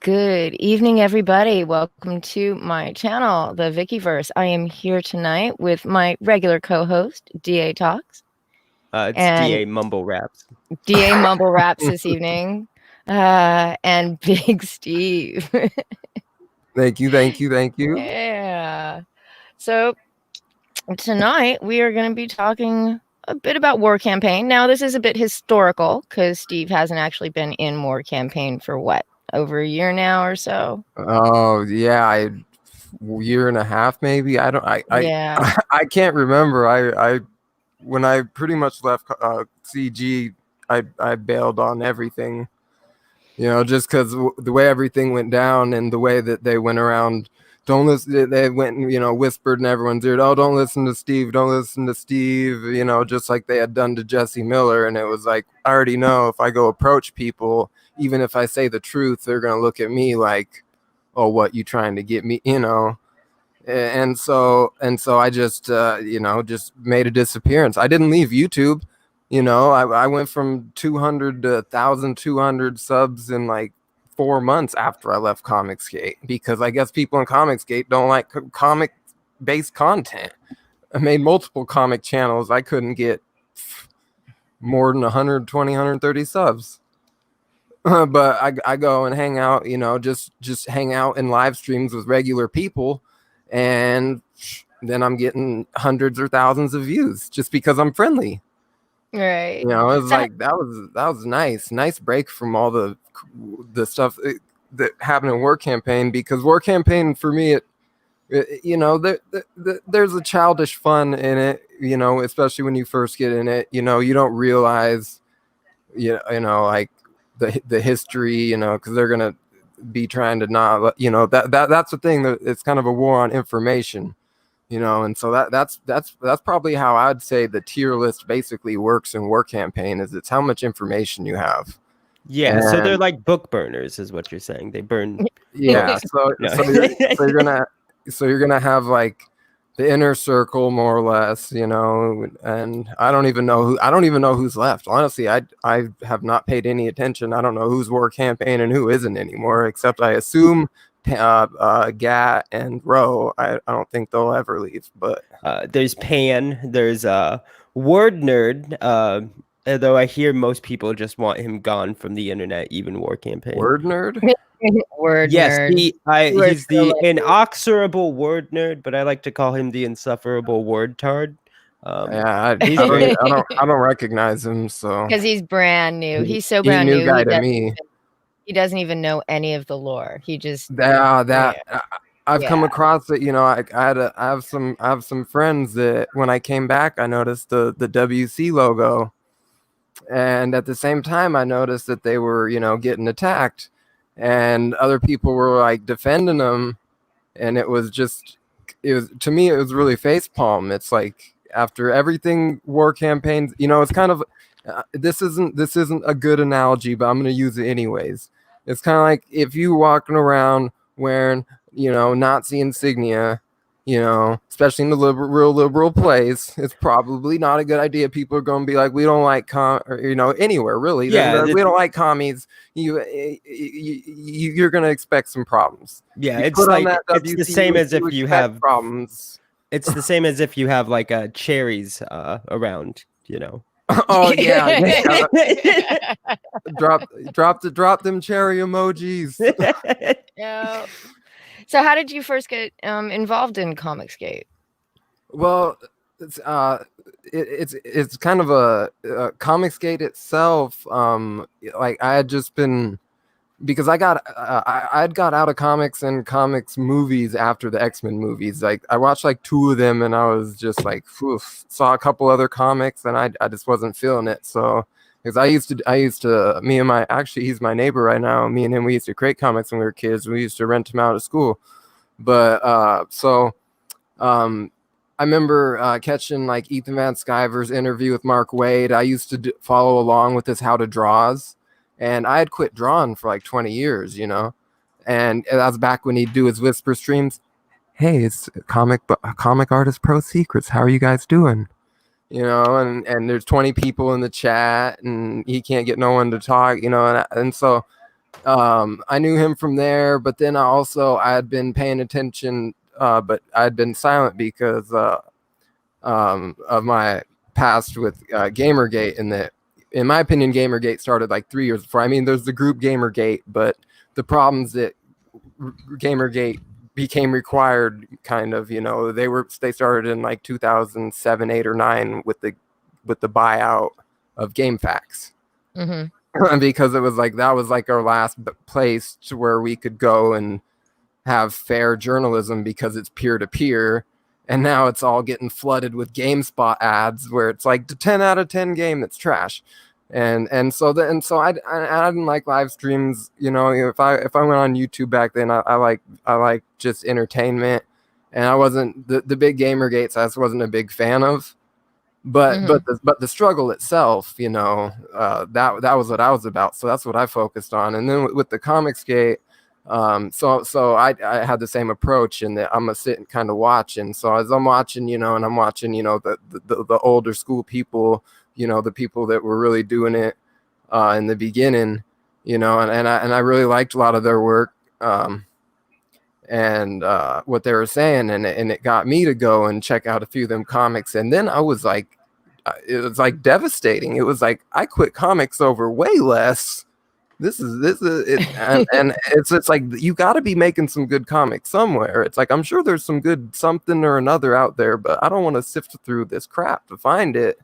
Good evening, everybody. Welcome to my channel, the Vickyverse. I am here tonight with my regular co-host, DA Talks. It's and DA Mumble Raps. DA Mumble Raps this evening. And Big Steve. Thank you. Yeah. So tonight we are going to be talking a bit about War Campaign. Now, this is a bit historical because Steve hasn't actually been in War Campaign for what? Over a year now or so. Oh yeah, year and a half maybe. Yeah. I can't remember. I when I pretty much left CG, I bailed on everything. Just because the way everything went down and the way that they went around. Don't listen. They went and whispered in everyone's ear. Oh, don't listen to Steve. Don't listen to Steve. Just like they had done to Jesse Miller. And it was like, I already know if I go approach people, even if I say the truth, they're gonna look at me like, oh, what, you trying to get me? And so I just just made a disappearance. I didn't leave YouTube. I went from 200 to 1,200 subs in like 4 months after I left ComicsGate, because I guess people in ComicsGate don't like comic based content. I made multiple comic channels. I couldn't get more than 120, 130 subs. But I go and hang out, just hang out in live streams with regular people, and then I'm getting hundreds or thousands of views just because I'm friendly. Right. It was like that was nice break from all the stuff that happened in War Campaign, because War Campaign for me, there's a childish fun in it, especially when you first get in it. You don't realize like the history, because they're gonna be trying to not, that's the thing, that it's kind of a war on information. And so that's probably how I'd say the tier list basically works in War Campaign, is it's how much information you have. Yeah, so they're like book burners, is what you're saying. They burn. Yeah, No. so you're gonna have like the inner circle, more or less, and I don't even know who's left. Honestly, I have not paid any attention. I don't know who's War Campaign and who isn't anymore, except I assume Gat and Ro. I don't think they'll ever leave. But there's Pan, there's Word Nerd, although I hear most people just want him gone from the internet, even War Campaign. Word Nerd? Word yes, nerd. He's the inexorable word nerd, but I like to call him the insufferable word tard. Yeah, I don't recognize him, so because he's brand new. He's so brand new new. guy to me. He doesn't even know any of the lore. He just I've come across it. I have some friends that when I came back, I noticed the WC logo, and at the same time, I noticed that they were getting attacked, and other people were like defending them, and it was to me it was really facepalm. It's like, after everything War Campaigns, it's kind of this isn't a good analogy, but I'm going to use it anyways. It's kind of like if you walking around wearing, Nazi insignia, especially in the real liberal place, it's probably not a good idea. People are going to be like, we don't like anywhere really. Yeah, we don't like commies. You're going to expect some problems. Yeah, it's like it's the same as if you have problems. It's the same as if you have like cherries around, Oh yeah. drop them cherry emojis. Yeah. So how did you first get involved in ComicsGate? Well, it's kind of a ComicsGate itself. Like I had just been, because I'd got out of comics and comics movies after the X-Men movies. Like I watched like 2 of them, and I was just like, saw a couple other comics, and I just wasn't feeling it. So because I used to me and he's my neighbor right now. Me and him, we used to create comics when we were kids. We used to rent them out of school. But I remember catching like Ethan Van Sciver's interview with Mark Waid. I used to follow along with his how to draws. And I had quit drawing for like 20 years, and that was back when he'd do his whisper streams. Hey, it's comic artist pro secrets. How are you guys doing? And there's 20 people in the chat, and he can't get no one to talk, and so I knew him from there, but then I had been paying attention, but I'd been silent because of my past with Gamergate, and that, in my opinion, Gamergate started like 3 years before. I mean, there's the group Gamergate, but the problems that Gamergate became required, kind of, they started in like 2007, 8, or 9 with the buyout of GameFAQs. Because it was like that was like our last place to where we could go and have fair journalism, because it's peer to peer, and now it's all getting flooded with GameSpot ads where it's like the 10 out of 10 game that's trash. So I didn't like live streams. If I went on YouTube back then, I like just entertainment, and I wasn't the big Gamergates. I just wasn't a big fan of. But the struggle itself, that was what I was about. So that's what I focused on. And then with the ComicsGate, so I had the same approach, in that I'm gonna sit and kind of watch. And so as I'm watching, and I'm watching, the older school people, the people that were really doing it in the beginning, and I really liked a lot of their work. And what they were saying, and it got me to go and check out a few of them comics. And then I was like, it was like devastating. It was like, I quit comics over way less. This is it, and it's like, you got to be making some good comics somewhere. It's like, I'm sure there's some good something or another out there, but I don't want to sift through this crap to find it.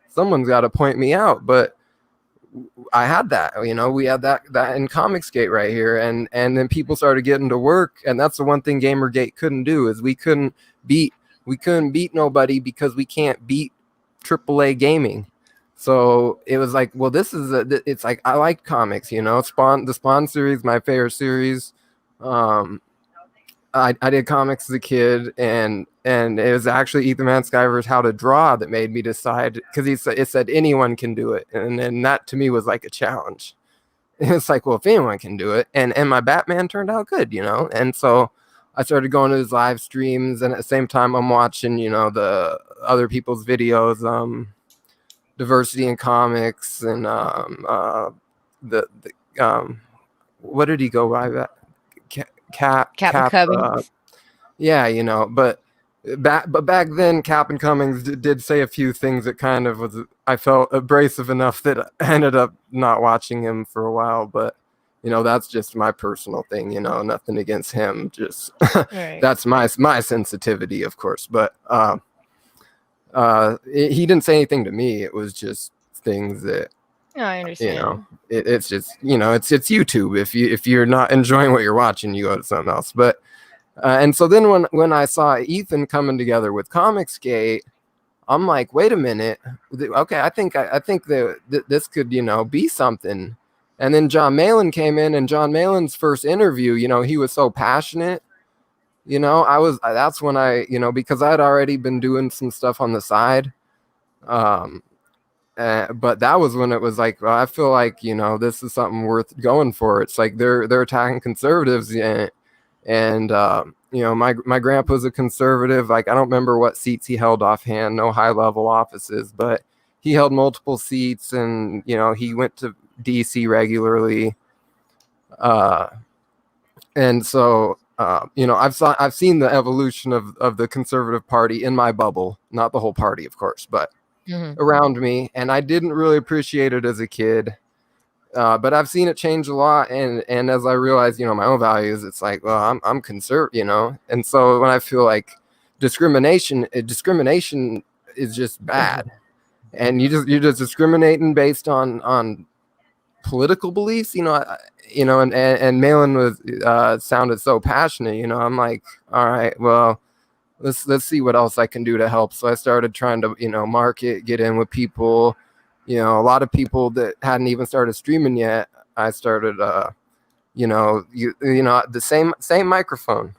Someone's got to point me out. But I had that, we had that in ComicsGate right here, and then people started getting to work, and that's the one thing Gamergate couldn't do, is we couldn't beat nobody, because we can't beat AAA gaming. So it was like, well, it's like, I like comics, the Spawn series, my favorite series. I did comics as a kid, and it was actually Ethan Van Sciver's How to Draw that made me decide, because it said anyone can do it, and that to me was like a challenge. It's like, well, if anyone can do it, and my Batman turned out good, and so I started going to his live streams, and at the same time I'm watching, the other people's videos, Diversity in Comics, and what did he go by that? Cap Cummings. Yeah, but back then, Cap and Cummings did say a few things that kind of was, I felt, abrasive enough that I ended up not watching him for a while. But that's just my personal thing. Nothing against him, just Right. that's my sensitivity, of course. But he didn't say anything to me. It was just things that, No, I understand. it's just, it's YouTube. If you're not enjoying what you're watching, you go to something else. But and so then when I saw Ethan coming together with ComicsGate, I'm like, wait a minute, okay, I think that this could, be something. And then John Malin came in, and John Malin's first interview, he was so passionate. That's when I, because I'd already been doing some stuff on the side. But that was when it was like, well, I feel like, this is something worth going for. It's like they're attacking conservatives, and my grandpa's a conservative. Like, I don't remember what seats he held offhand, no high level offices, but he held multiple seats, and he went to DC regularly. And so I've seen the evolution of the conservative party in my bubble, not the whole party, of course, but around me, and I didn't really appreciate it as a kid. But I've seen it change a lot, and as I realize, my own values, it's like, well, I'm conservative, and so when I feel like discrimination is just bad, and you're just discriminating based on political beliefs, and Malin was sounded so passionate, I'm like, all right, well, let's see what else I can do to help. So I started trying to, market, get in with people. A lot of people that hadn't even started streaming yet, I started, the same microphone.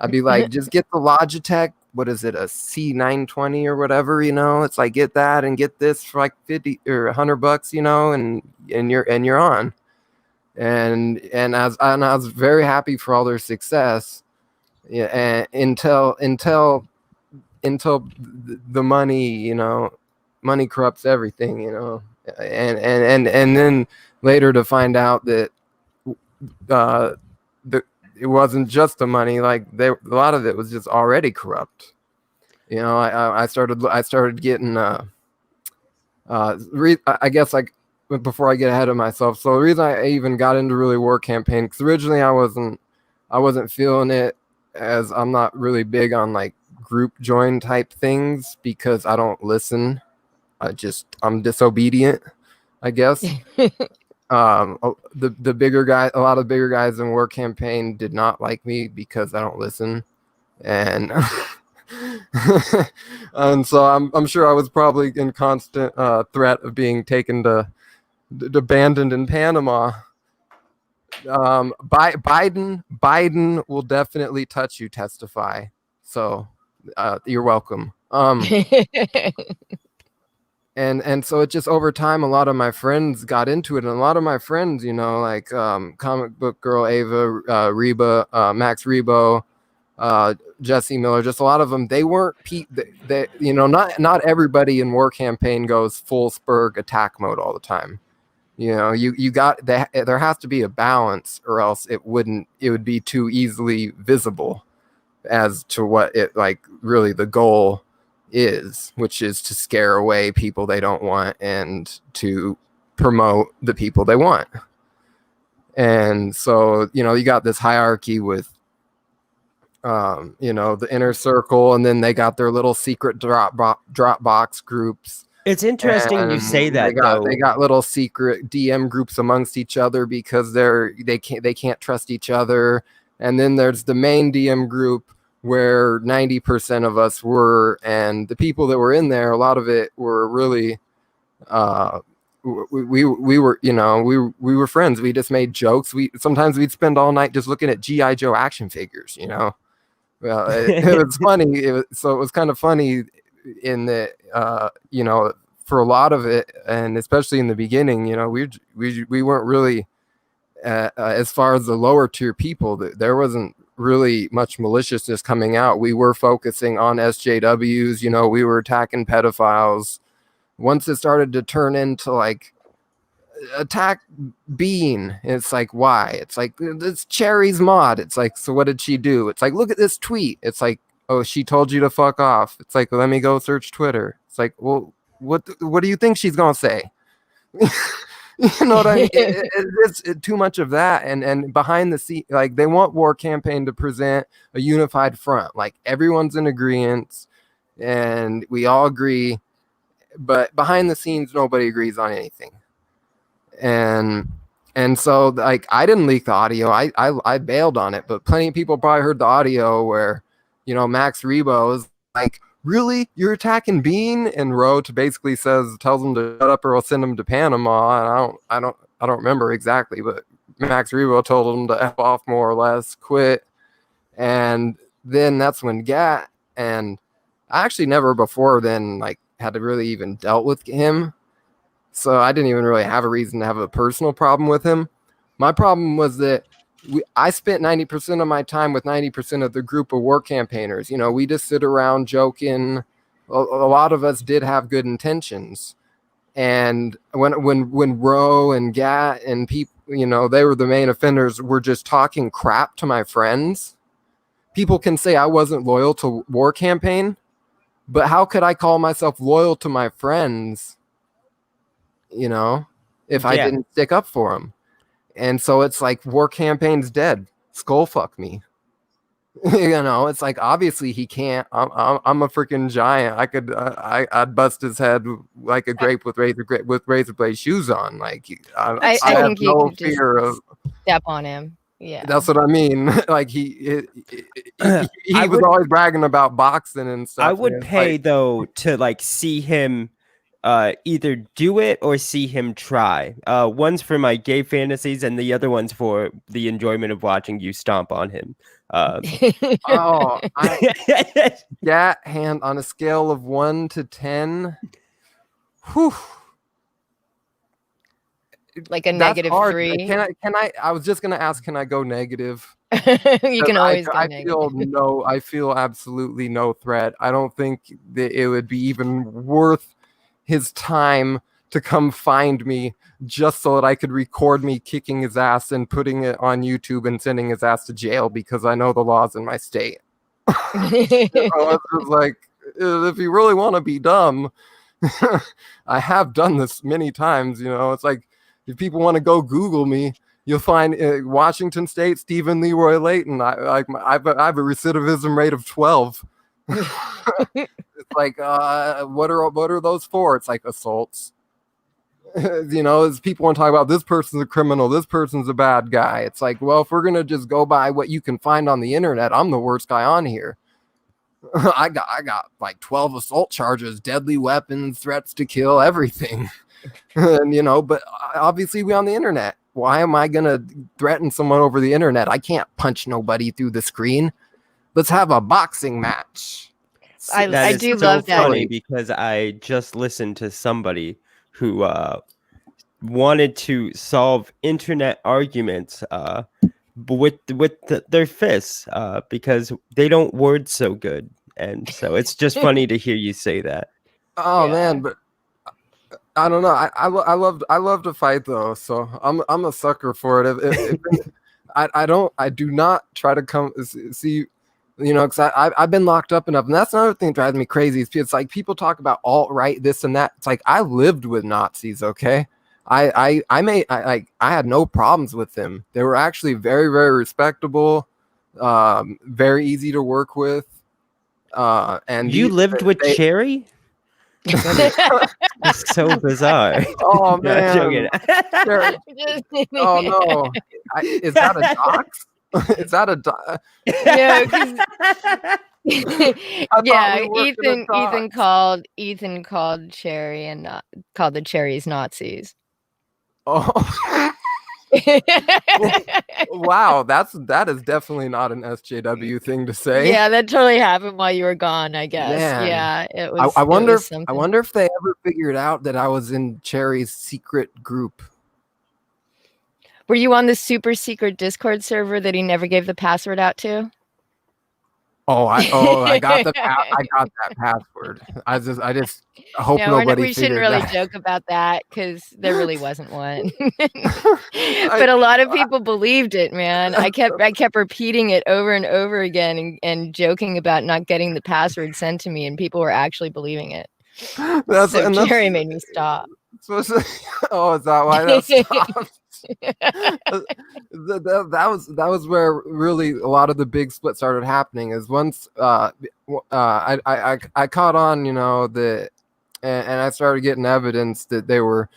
I'd be like, just get the Logitech. What is it? A C920 or whatever, it's like, get that and get this for like 50 or $100, and you're on. And I was very happy for all their success. Yeah. And until the money, money corrupts everything, and then later to find out that it wasn't just the money. Like a lot of it was just already corrupt. You know, I started getting I guess like before I get ahead of myself. So the reason I even got into really war campaign, because originally I wasn't feeling it, as I'm not really big on like group join type things because I don't listen. I'm disobedient, I guess. The bigger guy, a lot of bigger guys in war campaign did not like me because I don't listen, and and so I'm sure I was probably in constant threat of being taken to abandoned in Panama. Biden will definitely touch you, testify. So you're welcome. And so it just over time, a lot of my friends got into it, and a lot of my friends, you know, like comic book girl Ava, Reba, Max Rebo, Jesse Miller, just a lot of them. They weren't they you know, not everybody in war campaign goes full Spurg attack mode all the time. You know, you got that. There has to be a balance, or else it would be too easily visible as to what it like really the goal is, which is to scare away people they don't want and to promote the people they want. And so, you know, you got this hierarchy with you know, the inner circle, and then they got their little secret Dropbox groups. It's interesting you say that, they got little secret DM groups amongst each other because they can't trust each other. And then there's the main DM group where 90% of us were, and the people that were in there, a lot of it were really we were, you know, we were friends. We just made jokes. Sometimes we'd spend all night just looking at GI Joe action figures, you know. Well, it was funny. So it was kind of funny in the you know, for a lot of it, and especially in the beginning, you know, we weren't really as far as the lower tier people, there wasn't really much maliciousness coming out. We were focusing on SJWs, you know, we were attacking pedophiles. Once it started to turn into like attack Bean, it's like, why? It's like, this Cherry's mod. It's like, so what did she do? It's like, look at this tweet. It's like, oh, she told you to fuck off. It's like, let me go search Twitter. It's like, well, what do you think she's gonna say? You know what I mean? It's too much of that, and behind the scene, like they want war campaign to present a unified front, like everyone's in agreement, and we all agree, but behind the scenes, nobody agrees on anything. And so like I didn't leak the audio, I bailed on it, but plenty of people probably heard the audio where, you know, Max Rebo is like, really, you're attacking Bean? And Roach basically tells him to shut up or I'll send him to Panama. And I don't remember exactly, but Max Rebo told him to F off more or less, quit. And then that's when Gat, and I actually never before then like had to really even dealt with him. So I didn't even really have a reason to have a personal problem with him. My problem was that I spent 90% of my time with 90% of the group of war campaigners. You know, we just sit around joking. A lot of us did have good intentions. And when Ro and Gat and people, you know, they were the main offenders, were just talking crap to my friends. People can say I wasn't loyal to war campaign, but how could I call myself loyal to my friends, you know, if I didn't stick up for them? And so it's like war campaign's dead. Skull fuck me. You know, it's like obviously he can't. I'm a freaking giant. I'd bust his head like a grape with razor blade shoes on. Like I have think no you could fear of step on him. Yeah, that's what I mean. Like he was always bragging about boxing and stuff. I would pay like, though to like see him either do it or see him try. One's for my gay fantasies and the other one's for the enjoyment of watching you stomp on him. Gat hand on a scale of 1 to 10. Whew. Like a That's negative hard. 3. Can I was just gonna ask, can I go negative? You can always go negative. I feel absolutely no threat. I don't think that it would be even worth his time to come find me just so that I could record me kicking his ass and putting it on YouTube and sending his ass to jail because I know the laws in my state. It's just like, if you really want to be dumb, I have done this many times. It's like, if people want to go Google me, you'll find Washington State, Stephen Leroy Layton. I have a recidivism rate of 12. It's like, what are those for? It's like assaults. As people want to talk about, this person's a criminal, this person's a bad guy. It's like, well, if we're gonna just go by what you can find on the internet, I'm the worst guy on here. I got like 12 assault charges, deadly weapons, threats to kill, everything. And but obviously we on the internet. Why am I gonna threaten someone over the internet? I can't punch nobody through the screen. Let's have a boxing match. I do love that. Funny because I just listened to somebody who wanted to solve internet arguments with their fists because they don't word so good, and so it's just funny to hear you say that. Oh man, but I don't know. I love to fight though, so I'm a sucker for it. I do not try to come see. Because I've been locked up enough, and that's another thing that drives me crazy. It's like people talk about alt-right, this and that. It's like, I lived with Nazis, okay? I had no problems with them. They were actually very, very respectable, very easy to work with. And you lived with Cherry? It's so bizarre. Oh man! Oh no! Is that a dox? Is that a yeah, Ethan called Cherry and called the Cherries Nazis. Oh. Wow, that is definitely not an SJW thing to say. Yeah, that totally happened while you were gone, I guess. Man. Yeah, it was. I wonder if they ever figured out that I was in Cherry's secret group. Were you on the super secret Discord server that he never gave the password out to? I got that password. I just hope nobody. We shouldn't really joke about that because there really wasn't one. But a lot of people believed it, man. I kept repeating it over and over again and joking about not getting the password sent to me, and people were actually believing it. Jerry made me stop. Is that why that stopped? that was where really a lot of the big split started happening. Is once I caught on, and I started getting evidence that they were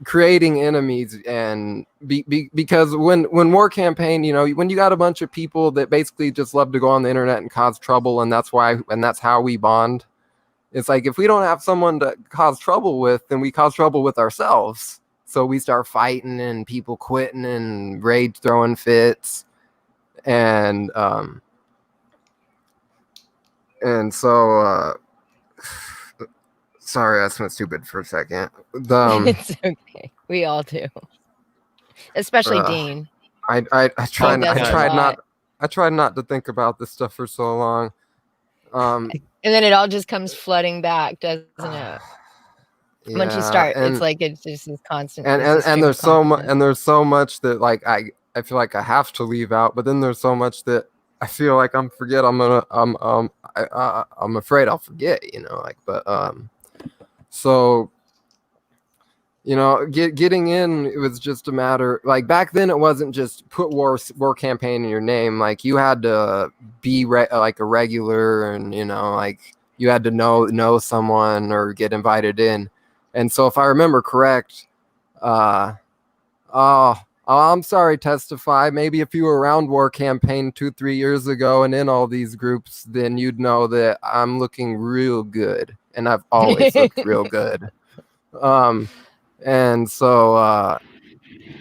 creating enemies, and because when war campaign, when you got a bunch of people that basically just love to go on the internet and cause trouble, and that's how we bond. It's like, if we don't have someone to cause trouble with, then we cause trouble with ourselves. So we start fighting and people quitting and rage throwing fits. And so sorry, I went stupid for a second. It's okay. We all do. Especially Dean. I tried not to think about this stuff for so long. And then it all just comes flooding back, doesn't it? Yeah, once you start, it's like it's just this constant. And there's so much that like I feel like I have to leave out, but then there's so much that I feel like I'm afraid I'll forget, so getting in, it was just a matter, like back then it wasn't just put war campaign in your name. Like you had to be like a regular, and like you had to know someone or get invited in. And so if I remember correct, I'm sorry, Testify, maybe if you were around war campaign 2-3 years ago and in all these groups, then you'd know that I'm looking real good, and I've always looked real good. And so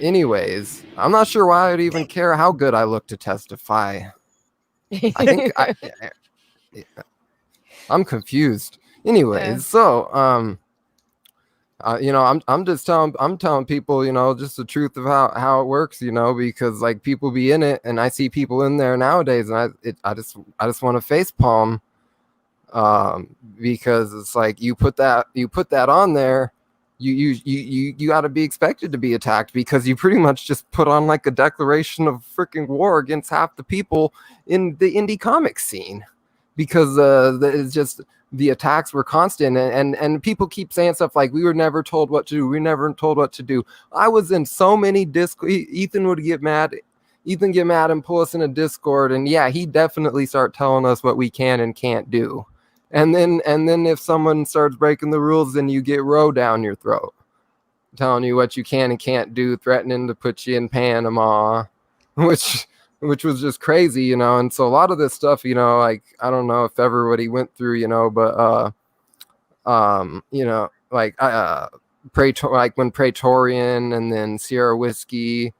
anyways, I'm not sure why I'd even care how good I look to Testify. I think I'm confused. Anyways, so I'm just telling people, just the truth of how it works, because like people be in it, and I see people in there nowadays, and I just want to face palm, because it's like you put that on there, you got to be expected to be attacked, because you pretty much just put on like a declaration of freaking war against half the people in the indie comic scene, because it's just the attacks were constant, and people keep saying stuff like, we were never told what to do, we never told what to do. I was in so many Ethan would get mad and pull us in a Discord, and yeah, he definitely start telling us what we can and can't do. And then if someone starts breaking the rules, then you get row down your throat, telling you what you can and can't do, threatening to put you in Panama, which was just crazy, you know. And so a lot of this stuff, you know, like, I don't know if everybody went through, you know, but you know, like like when Praetorian and then Sierra Whiskey,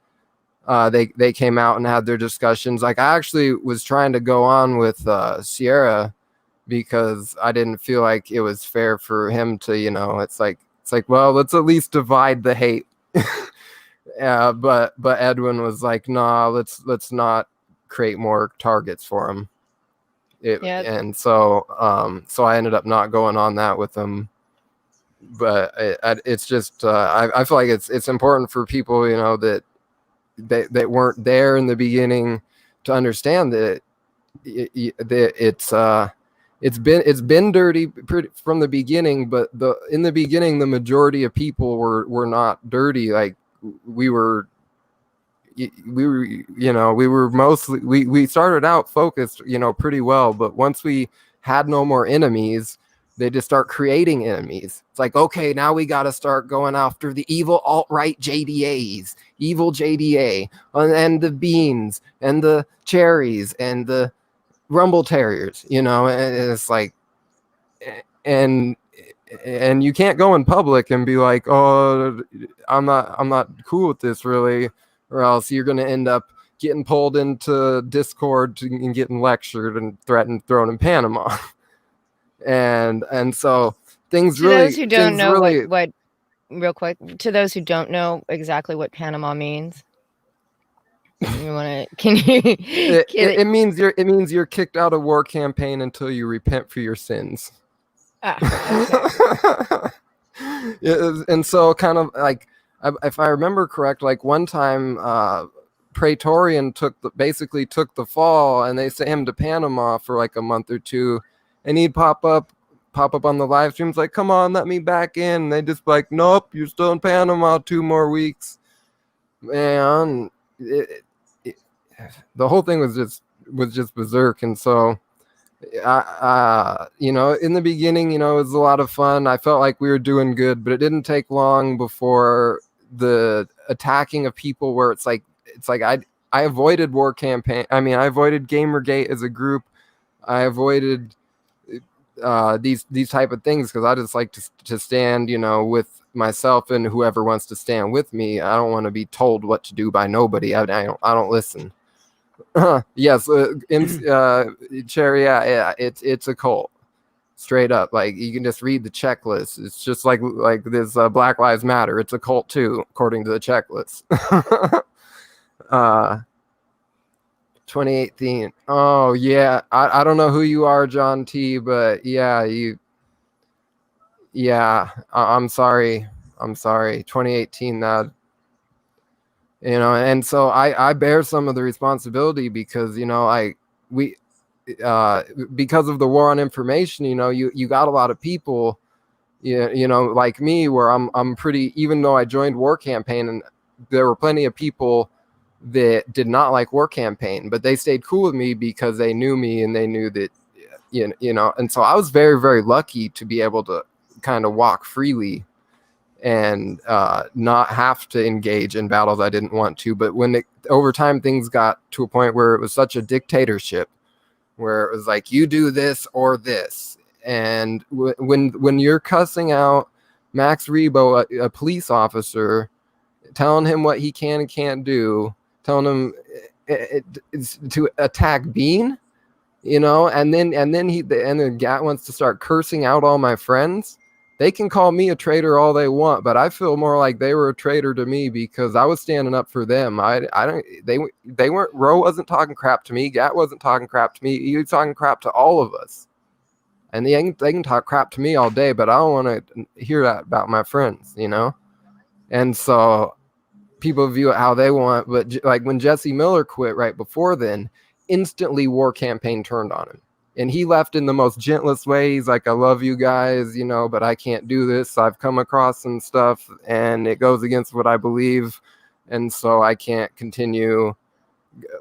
they came out and had their discussions. Like, I actually was trying to go on with Sierra, because I didn't feel like it was fair for him to, you know, it's like, well, let's at least divide the hate. Yeah, but Edwin was like, nah, let's not create more targets for him. And so I ended up not going on that with him. But it's just I feel like it's important for people, you know, that they weren't there in the beginning to understand that it's been dirty from the beginning, but in the beginning the majority of people were not dirty. Like, we were, you know, we were mostly, we started out focused, you know, pretty well, but once we had no more enemies, they just start creating enemies. It's like, okay, now we got to start going after the evil alt-right JDAs, evil JDA, and the beans and the cherries and the Rumble Terriers, you know. And it's like, and you can't go in public and be like, oh, I'm not cool with this really, or else you're going to end up getting pulled into Discord and getting lectured and threatened, thrown in Panama. and so things to really, those who don't know what real quick, to those who don't know exactly what Panama means, you want to, can you it means you're kicked out of war campaign until you repent for your sins. Okay. And so kind of like, if I remember correct, like one time Praetorian basically took the fall, and they sent him to Panama for like a month or two, and he'd pop up on the live streams like, come on, let me back in. And they just like, nope, you're still in Panama 2 more weeks. Man, the whole thing was just berserk. And so you know, in the beginning, you know, it was a lot of fun. I felt like we were doing good, but it didn't take long before the attacking of people, where it's like I avoided war campaign. I mean, I avoided Gamergate as a group. I avoided these type of things, because I just like to stand, you know, with myself and whoever wants to stand with me. I don't want to be told what to do by nobody. I don't listen. Yes, Cherry, yeah, it's a cult, straight up. Like, you can just read the checklist. It's just like this Black Lives Matter. It's a cult too, according to the checklist. 2018. Oh yeah, I don't know who you are, John T, but yeah, I'm sorry. 2018, that, you know. And so I bear some of the responsibility, because, you know, because of the war on information, you know, you got a lot of people, you know, like me, where I'm pretty, even though I joined War Campaign, and there were plenty of people that did not like War Campaign, but they stayed cool with me because they knew me and they knew that, you know. And so I was very, very lucky to be able to kind of walk freely and not have to engage in battles I didn't want to. But over time, things got to a point where it was such a dictatorship, where it was like, you do this or this. And when you're cussing out Max Rebo, a police officer, telling him what he can and can't do, telling him it's to attack Bean, you know, and then Gat wants to start cursing out all my friends. They can call me a traitor all they want, but I feel more like they were a traitor to me, because I was standing up for them. They weren't, Ro wasn't talking crap to me. Gat wasn't talking crap to me. He was talking crap to all of us. and they can talk crap to me all day, but I don't want to hear that about my friends, you know. And so people view it how they want, but like when Jesse Miller quit right before then, instantly War Campaign turned on him, and he left in the most gentlest way. He's like, I love you guys, you know, but I can't do this. I've come across some stuff and it goes against what I believe, and so I can't continue.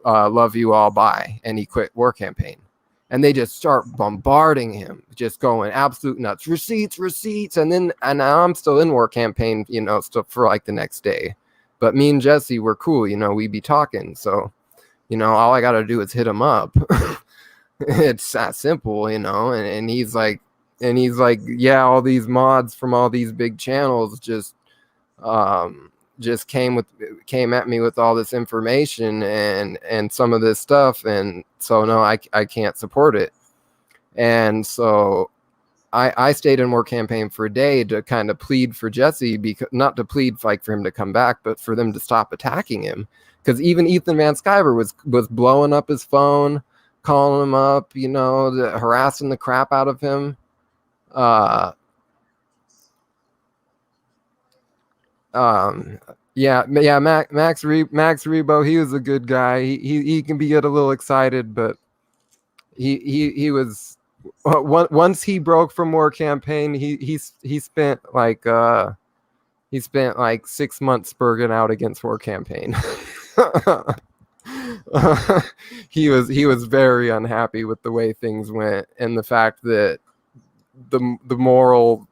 Love you all, bye. And he quit War Campaign, and they just start bombarding him, just going absolute nuts, receipts. And now I'm still in War Campaign, you know, still for like the next day. But me and Jesse were cool, you know, we be talking. So, you know, all I got to do is hit him up. It's that simple, you know. And he's like, yeah, all these mods from all these big channels just came at me with all this information and some of this stuff. And so, no, I can't support it. And so I stayed in War Campaign for a day to kind of plead for Jesse, because not to plead like for him to come back, but for them to stop attacking him. Because even Ethan Van Sciver was blowing up his phone, calling him up, you know, harassing the crap out of him. Yeah, Max Rebo, he was a good guy. He can get a little excited, but he was. Once he broke from War Campaign, he spent like 6 months spurging out against War Campaign. He was very unhappy with the way things went, and the fact that the morals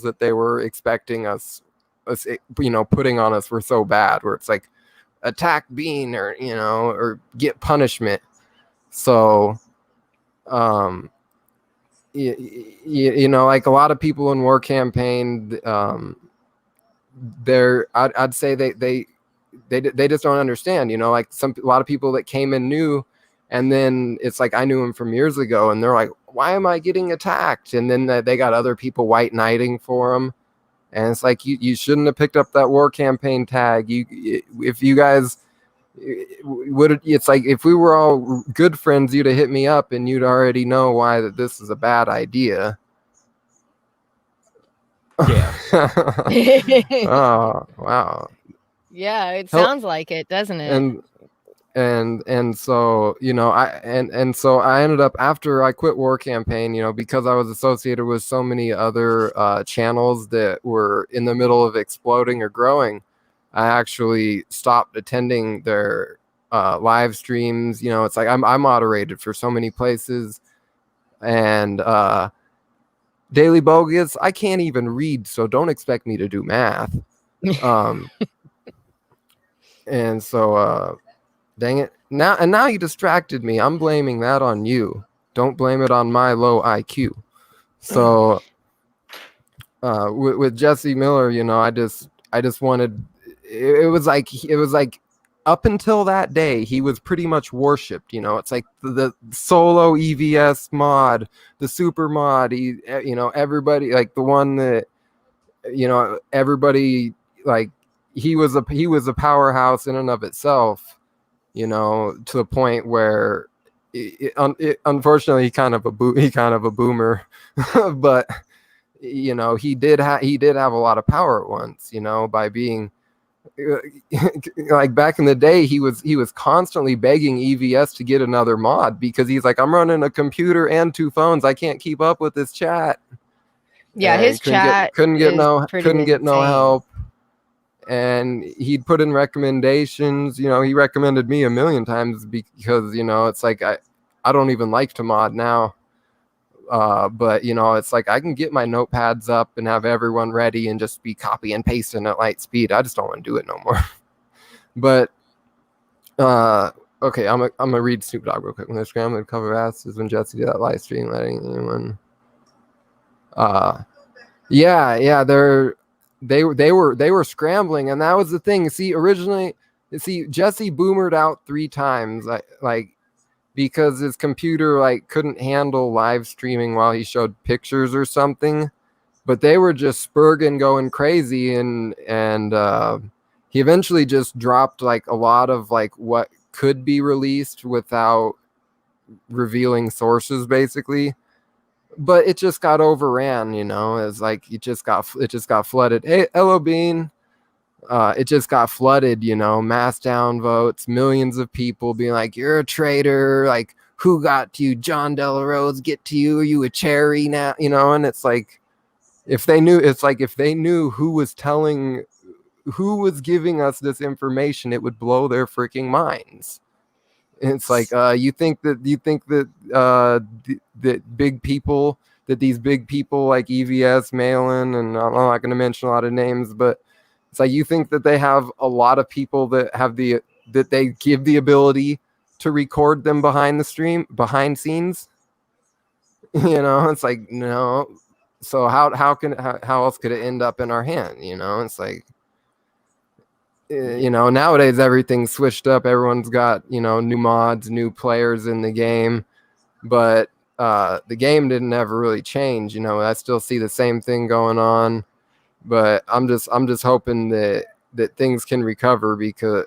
that they were expecting us, you know, putting on us were so bad, where it's like attack Bean, or, you know, or get punishment. So you know, like a lot of people in War Campaign, I'd say they just don't understand, you know, like a lot of people that came in new, and then it's like, I knew him from years ago, and they're like, why am I getting attacked? And then they got other people white knighting for them, and it's like, you shouldn't have picked up that War Campaign tag. If you guys would, it's like, if we were all good friends, you'd have hit me up and you'd already know why that this is a bad idea. Yeah. Oh, wow. Yeah, it sounds like it, doesn't it? And so, you know, so I ended up, after I quit War Campaign, you know, because I was associated with so many other channels that were in the middle of exploding or growing, I actually stopped attending their live streams. You know, it's like I moderated for so many places, and Daily Bogus, I can't even read, so don't expect me to do math. And so dang it. Now you distracted me. I'm blaming that on you. Don't blame it on my low IQ. So with Jesse Miller, you know, I just wanted, it was like up until that day, he was pretty much worshipped. You know, it's like the solo EVS mod, the super mod, you know, everybody, like the one that, you know, everybody, like, he was a powerhouse in and of itself, you know, to the point where unfortunately he kind of a boomer, but you know, he did have a lot of power at once, you know, by being like, back in the day, he was constantly begging EVS to get another mod, because he's like, I'm running a computer and 2 phones, I can't keep up with this chat. Yeah, and his chat couldn't get no insane. help. And he'd put in recommendations. You know, he recommended me a million times, because, you know, it's like, I don't even like to mod now. But, you know, it's like, I can get my notepads up and have everyone ready and just be copy and pasting at light speed. I just don't want to do it no more. But okay, I'm gonna read Snoop Dogg real quick. When they're scrambling to cover asses when Jesse did that live stream, letting anyone yeah, they were scrambling, and that was the thing. See, originally, Jesse boomered out 3 times, like because his computer like couldn't handle live streaming while he showed pictures or something. But they were just spurging, going crazy, and he eventually just dropped like a lot of like what could be released without revealing sources, basically. but it just got overran, you know. It's like it just got flooded. Hey, hello Bean. It just got flooded, you know, mass downvotes, millions of people being like, you're a traitor, like, who got to you? John Della Rose get to you? Are you a cherry now? You know, and it's like, if they knew who was giving us this information, it would blow their freaking minds. It's like, you think that these big people like EVS, Malin, and I'm not going to mention a lot of names, but it's like, you think that they have a lot of people that they give the ability to record them behind scenes? You know, it's like, no. So how else could it end up in our hand? You know, it's like, you know, nowadays everything's switched up. Everyone's got, you know, new mods, new players in the game, but the game didn't ever really change. You know, I still see the same thing going on, but I'm just hoping that things can recover, because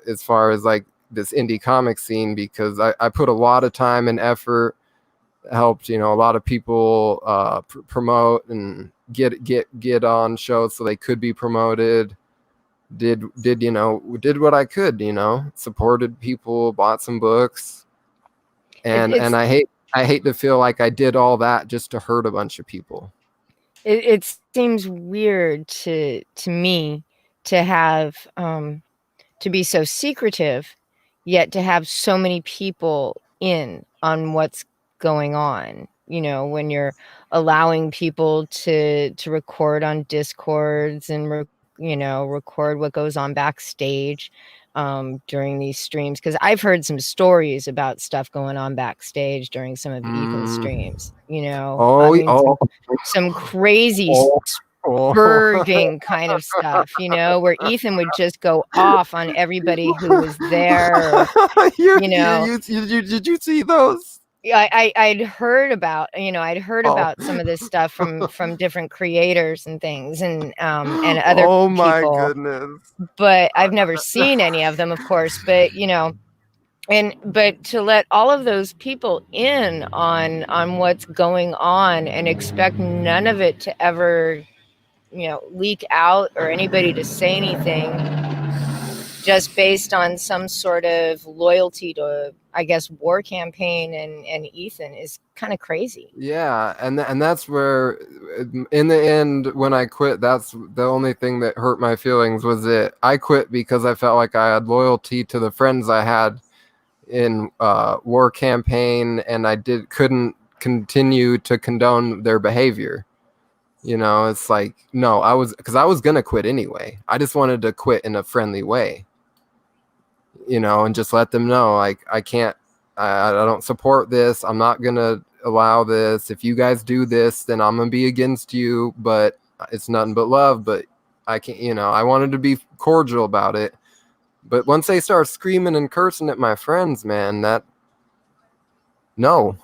as far as like this indie comic scene, because I put a lot of time and effort, helped, you know, a lot of people promote and get on shows so they could be promoted. Did what I could, you know, supported people, bought some books, and I hate to feel like I did all that just to hurt a bunch of people. It seems weird to me to have to be so secretive, yet to have so many people in on what's going on. You know, when you're allowing people to record on Discords and record what goes on backstage during these streams, because I've heard some stories about stuff going on backstage during some of Ethan's streams. You know, some crazy spurging kind of stuff, you know, where Ethan would just go off on everybody who was there. You know, did you see those? I'd heard about, about some of this stuff from different creators and things, and other oh people. My goodness. But I've never seen any of them, of course. But you know, but to let all of those people in on what's going on and expect none of it to ever, you know, leak out or anybody to say anything, just based on some sort of loyalty to, I guess, War Campaign and Ethan, is kind of crazy. Yeah, and that's where, in the end, when I quit, that's the only thing that hurt my feelings, was that I quit because I felt like I had loyalty to the friends I had in War Campaign, and I couldn't continue to condone their behavior. You know, it's like, no, I was gonna quit anyway. I just wanted to quit in a friendly way, you know, and just let them know, like, I don't support this. I'm not gonna allow this. If you guys do this, then I'm gonna be against you, but it's nothing but love. But I can't, you know, I wanted to be cordial about it. But once they start screaming and cursing at my friends, man, no.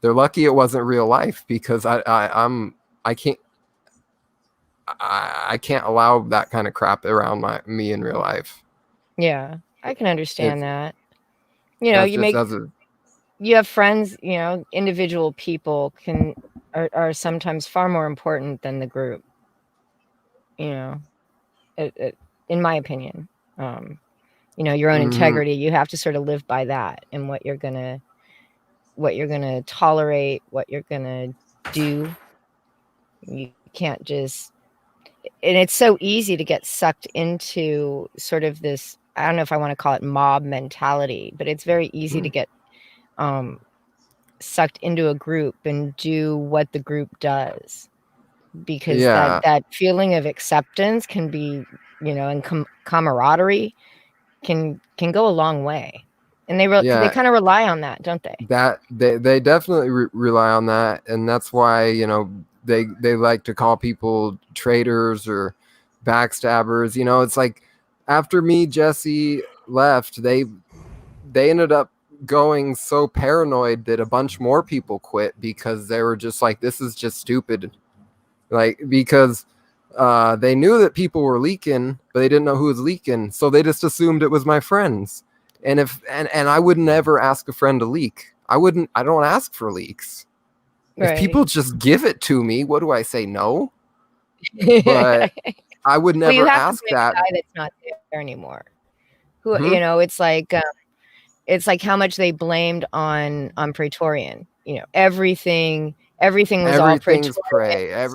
They're lucky it wasn't real life, because I can't allow that kind of crap around me in real life. Yeah, I can understand that. You know, you have friends, you know, individual people are sometimes far more important than the group. You know, in my opinion, you know, your own integrity, you have to sort of live by that, and what you're gonna tolerate, what you're gonna do. You can't just, and it's so easy to get sucked into sort of this, I don't know if I want to call it mob mentality, but it's very easy to get sucked into a group and do what the group does, because that feeling of acceptance can be, you know, and camaraderie can go a long way. And they kind of rely on that, don't they? That they definitely rely on that, and that's why, you know, they like to call people traitors or backstabbers. You know, it's like, after me, Jesse left, they ended up going so paranoid that a bunch more people quit, because they were just like, this is just stupid. Like, because they knew that people were leaking, but they didn't know who was leaking, so they just assumed it was my friends. And I would never ask a friend to leak. I don't ask for leaks. If Right. people just give it to me, what do I say? No. But I would Well, you never have to ask blame that. the guy that's not there anymore. Who Hmm? you know, it's like how much they blamed on Praetorian. You know, everything was all Everything's Praetorian. prey.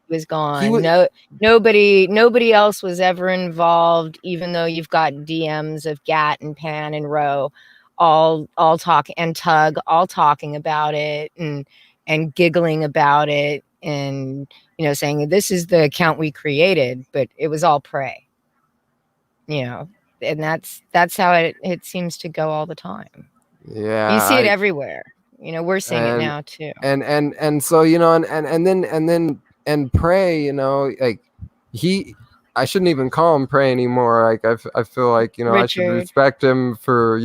Was He gone. would. Nobody else was ever involved, even though you've got DMs of Gat and Pan and Roe all talking, and Tug all talking about it and giggling about it, and saying this is the account we created, but it was all prey. And that's how it seems to go all the time. Yeah. You see it everywhere. We're seeing it now too. And so and Prey, like I shouldn't even call him Prey anymore. Like I feel like I should Richard. respect him for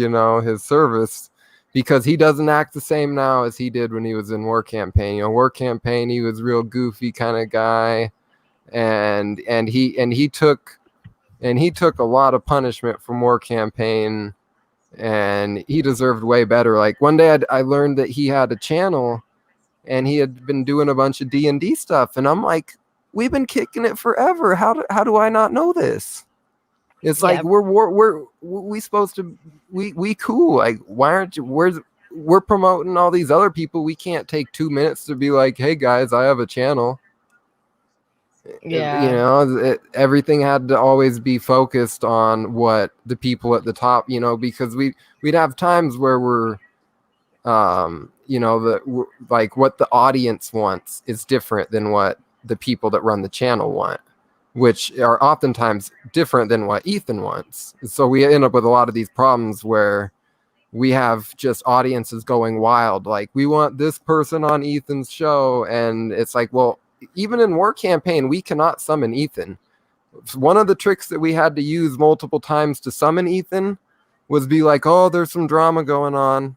his service, because he doesn't act the same now as he did when he was in War Campaign. War Campaign, he was real goofy kind of guy, and he took a lot of punishment from War Campaign, and he deserved way better. Like one day I learned that he had a channel and he had been doing a bunch of D&D stuff, and I'm like, we've been kicking it forever. How do I not know this? It's like we supposed to we cool. Like, why aren't you? We're promoting all these other people. We can't take 2 minutes to be like, hey guys, I have a channel. Yeah. Everything had to always be focused on what the people at the top, because we'd have times where we're like what the audience wants is different than what the people that run the channel want, which are oftentimes different than what Ethan wants. So we end up with a lot of these problems where we have just audiences going wild, like, we want this person on Ethan's show, and it's like, well, even in War Campaign, we cannot summon Ethan. One of the tricks that we had to use multiple times to summon Ethan was be like, oh, there's some drama going on,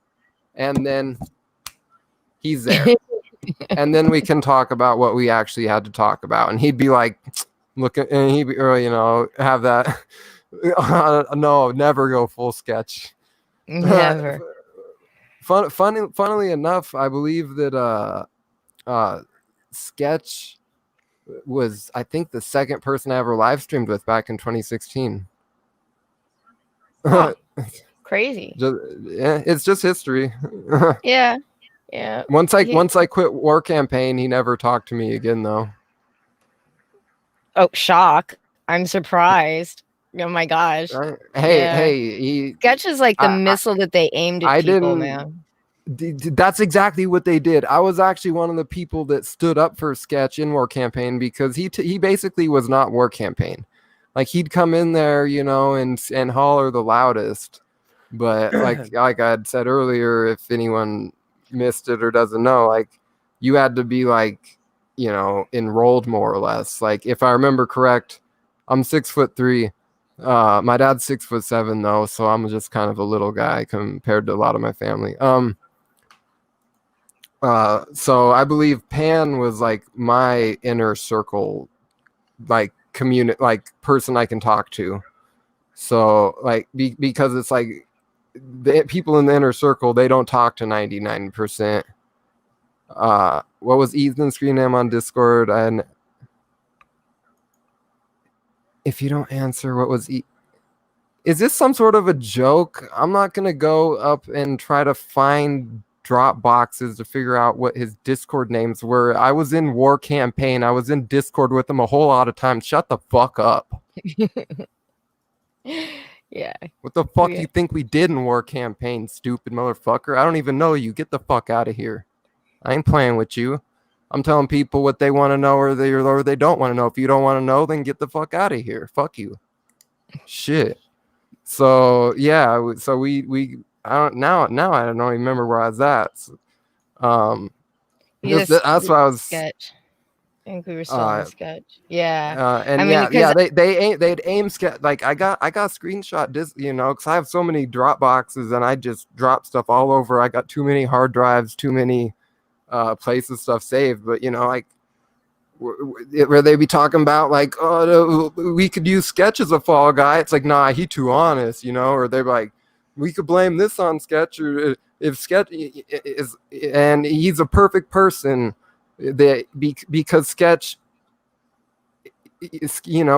and then he's there. And then we can talk about what we actually had to talk about. And he'd be like, look at, and he'd be, have that. No, never go full sketch. Never. Funnily enough, I believe that Sketch was, I think, the second person I ever live streamed with back in 2016. Huh. Crazy. It's just history. Yeah. Once I quit War Campaign, he never talked to me again, though. Oh, shock! I'm surprised. Oh my gosh! Hey, Sketch is like the missile that they aimed at people, man. That's exactly what they did. I was actually one of the people that stood up for Sketch in War Campaign, because he basically was not War Campaign. Like, he'd come in there, and holler the loudest. But like I had said earlier, if anyone missed it or doesn't know, like, you had to be like, enrolled more or less. Like, if I remember correct, I'm 6'3". My dad's 6'7" though, so I'm just kind of a little guy compared to a lot of my family. So I believe Pan was like my inner circle, like like person I can talk to. So like because it's like the people in the inner circle, they don't talk to 99%. What was Ethan's screen name on Discord? And if you don't answer, what was is this some sort of a joke? I'm not gonna go up and try to find drop boxes to figure out what his Discord names were. I was in War Campaign. I was in Discord with him a whole lot of times. Shut the fuck up. Yeah. What the fuck you think we did in War Campaign, stupid motherfucker? I don't even know you. Get the fuck out of here. I ain't playing with you. I'm telling people what they want to know or they don't want to know. If you don't want to know, then get the fuck out of here. Fuck you. Shit. So yeah, so we I don't now I don't even remember where I was at. So, that's why I was. Sketch. I think we were still on Sketch. Yeah. And they'd aim sketch. Like I got screenshot because I have so many drop boxes and I just drop stuff all over. I got too many hard drives, too many places stuff saved. But like where they be talking about like, oh, we could use Sketch as a fall guy. It's like, nah, he too honest, or they're like, we could blame this on Sketch, or if Sketch is, and he's a perfect person because Sketch is, you know,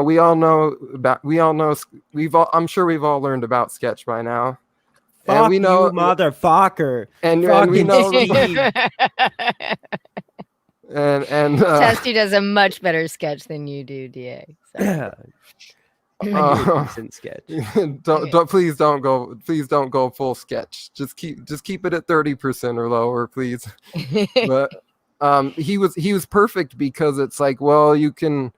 I'm sure we've all learned about Sketch by now. Fuck And we know, you, motherfucker. and we Fucking know, Steve. and Testy does a much better sketch than you do, DA. So. I do a decent sketch. please don't go full Sketch. Just keep it at 30% or lower, please. But he was perfect because it's like, well, you can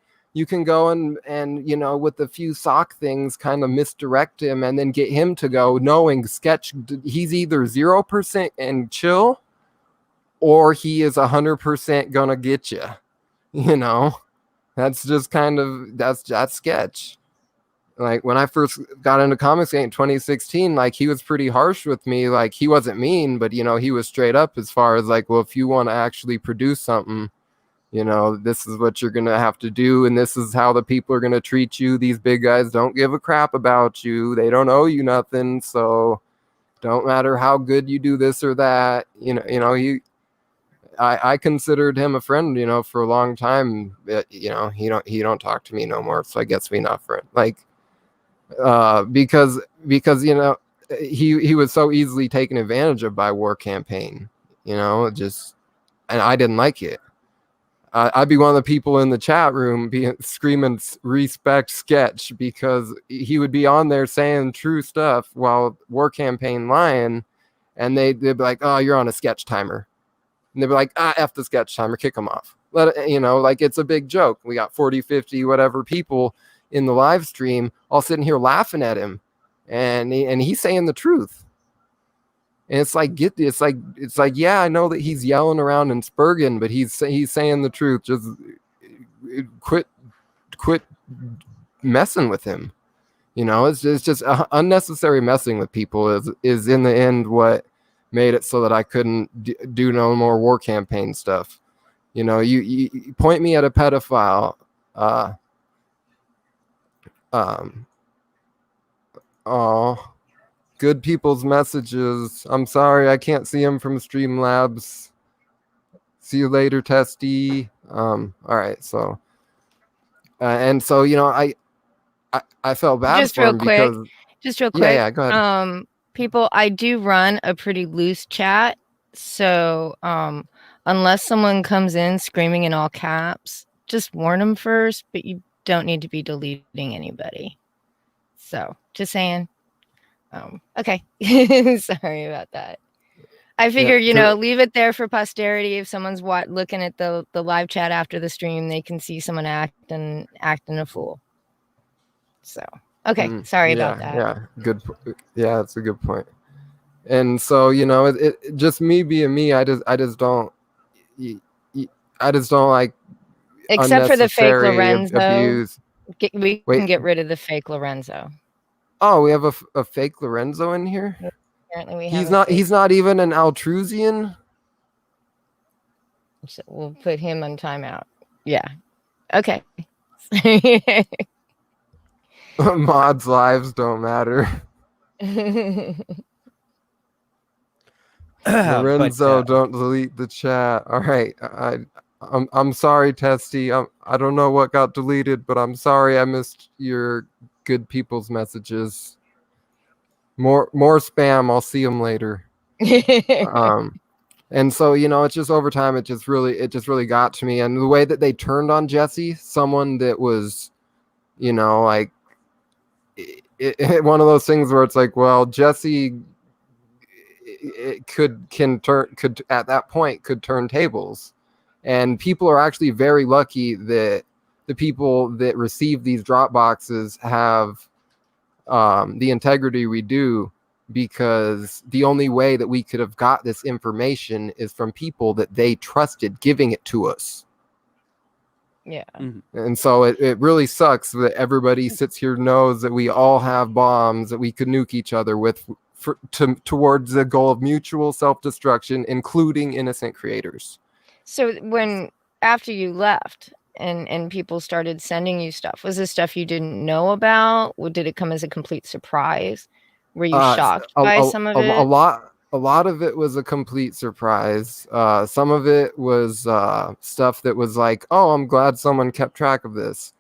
go and you know, with a few sock things kind of misdirect him and then get him to go, knowing Sketch, he's either 0% and chill or he is 100% gonna get you. You know, that's just kind of that's Sketch. Like when I first got into ComicsGate in 2016, like he was pretty harsh with me. Like he wasn't mean, but you know, he was straight up as far as like, well, if you want to actually produce something, you know, this is what you're going to have to do. And this is how the people are going to treat you. These big guys don't give a crap about you. They don't owe you nothing. So don't matter how good you do this or that, I considered him a friend, you know, for a long time. But, you know, he don't talk to me no more. So I guess we not friend. Like, because you know, he was so easily taken advantage of by War Campaign, you know, and I didn't like it. I'd be one of the people in the chat room screaming respect Sketch because he would be on there saying true stuff while War Campaign lying, and they'd be like, oh, you're on a Sketch timer, and they'd be like, F the Sketch timer, kick him off. Let it, you know, like it's a big joke. We got 40, 50, whatever people in the live stream all sitting here laughing at him, and he's saying the truth. And it's like, yeah, I know that he's yelling around in Spurgeon, but he's saying the truth. Just quit messing with him. You know, it's just unnecessary messing with people is in the end what made it so that I couldn't do no more War Campaign stuff. You know, you point me at a pedophile. Good people's messages. I'm sorry, I can't see them from Streamlabs. See you later, Testy. All right, so and so, you know, I felt bad Just for real him quick. because Just real quick. Yeah, go ahead. People, I do run a pretty loose chat, so unless someone comes in screaming in all caps, just warn them first, but you don't need to be deleting anybody. So, just saying. Okay. Sorry about that. I figure, you know, leave it there for posterity. If someone's looking at the live chat after the stream, they can see someone acting a fool. So, okay. Sorry about that. Yeah, good. Yeah, that's a good point. And so, you know, it just me being me, I just don't like, except for the fake Lorenzo abuse. We can get rid of the fake Lorenzo. Oh, we have a fake Lorenzo in here. Apparently, we have. He's not even an Altrusian. So we'll put him on timeout. Yeah. Okay. Mods' lives don't matter. Lorenzo, don't delete the chat. All right, I'm sorry, Testy. I don't know what got deleted, but I'm sorry I missed your good people's messages. More spam. I'll see them later. And so, you know, it's just over time. It just really got to me, and the way that they turned on Jesse, someone that was, you know, like one of those things where it's like, well, Jesse could at that point could turn tables, and people are actually very lucky that the people that receive these drop boxes have the integrity we do, because the only way that we could have got this information is from people that they trusted giving it to us. Yeah. And so it really sucks that everybody sits here knows that we all have bombs that we could nuke each other with towards the goal of mutual self-destruction, including innocent creators. So after you left and people started sending you stuff, was this stuff you didn't know about? Or did it come as a complete surprise? Were you shocked by some of it? a lot of it was a complete surprise. Some of it was stuff that was like, oh, I'm glad someone kept track of this.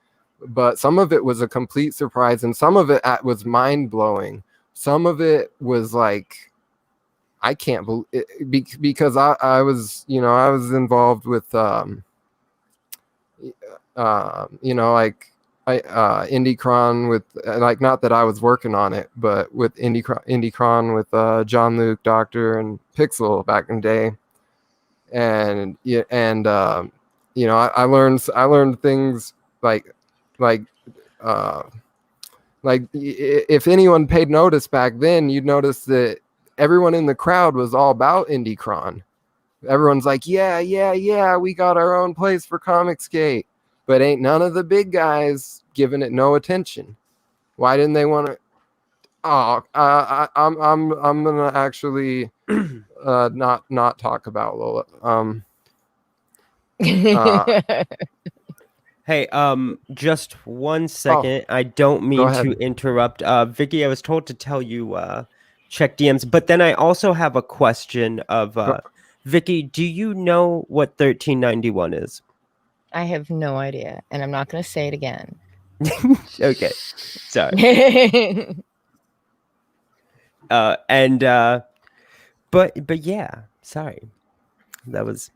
But some of it was a complete surprise, and some of it was mind blowing. Some of it was like, I can't believe it, because I was, I was involved with, like IndieCron with, like, not that I was working on it, but with IndieCron with John Luke, Doctor, and Pixel back in the day, and yeah, and I learned things like uh, if anyone paid notice back then, you'd notice that everyone in the crowd was all about IndieCron. Everyone's like, yeah, we got our own place for ComicsGate, but ain't none of the big guys giving it no attention. Why didn't they want to? Oh, I'm gonna actually not talk about Lola. Hey, just 1 second. I don't mean to interrupt. Vicky, I was told to tell you check DMs, but then I also have a question of Vicky, do you know what 1391 is? I have no idea, and I'm not going to say it again. Okay. Sorry. But yeah, sorry. That was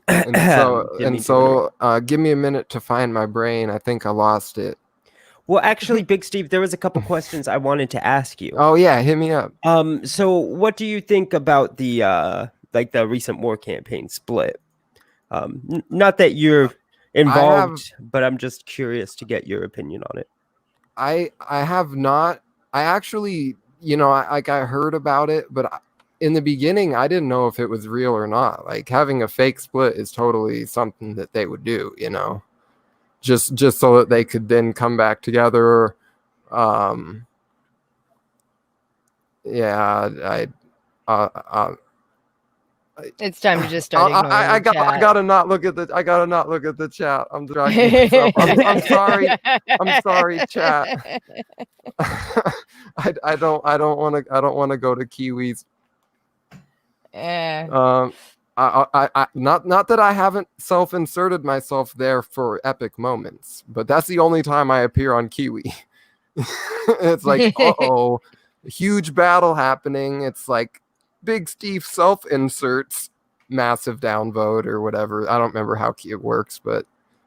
and so give me a minute to find my brain. I think I lost it. Well, actually, Big Steve, there was a couple questions I wanted to ask you. Oh yeah, hit me up. So what do you think about the like the recent war campaign split? Not that you're involved, but I'm just curious to get your opinion on it. I have not. I actually, I heard about it, but in the beginning, I didn't know if it was real or not. Like, having a fake split is totally something that they would do, just so that they could then come back together. Yeah, it's time to just start ignoring I gotta not look at the chat. I'm dragging myself. I'm sorry. I'm sorry, chat. I don't want to go to Kiwis. Not that I haven't self-inserted myself there for epic moments, but that's the only time I appear on Kiwi. It's like, huge battle happening. It's like Big Steve self-inserts massive downvote or whatever. I don't remember how it works, but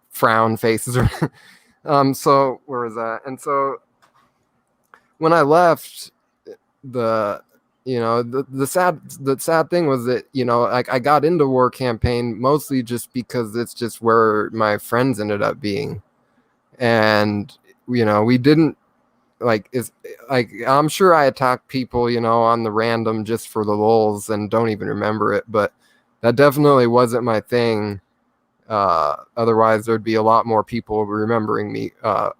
frown faces are so where was that? And so when I left, the sad thing was that, I got into war campaign mostly just because it's just where my friends ended up being. And we didn't I'm sure I attacked people, on the random just for the lulz and don't even remember it, but that definitely wasn't my thing. Otherwise there'd be a lot more people remembering me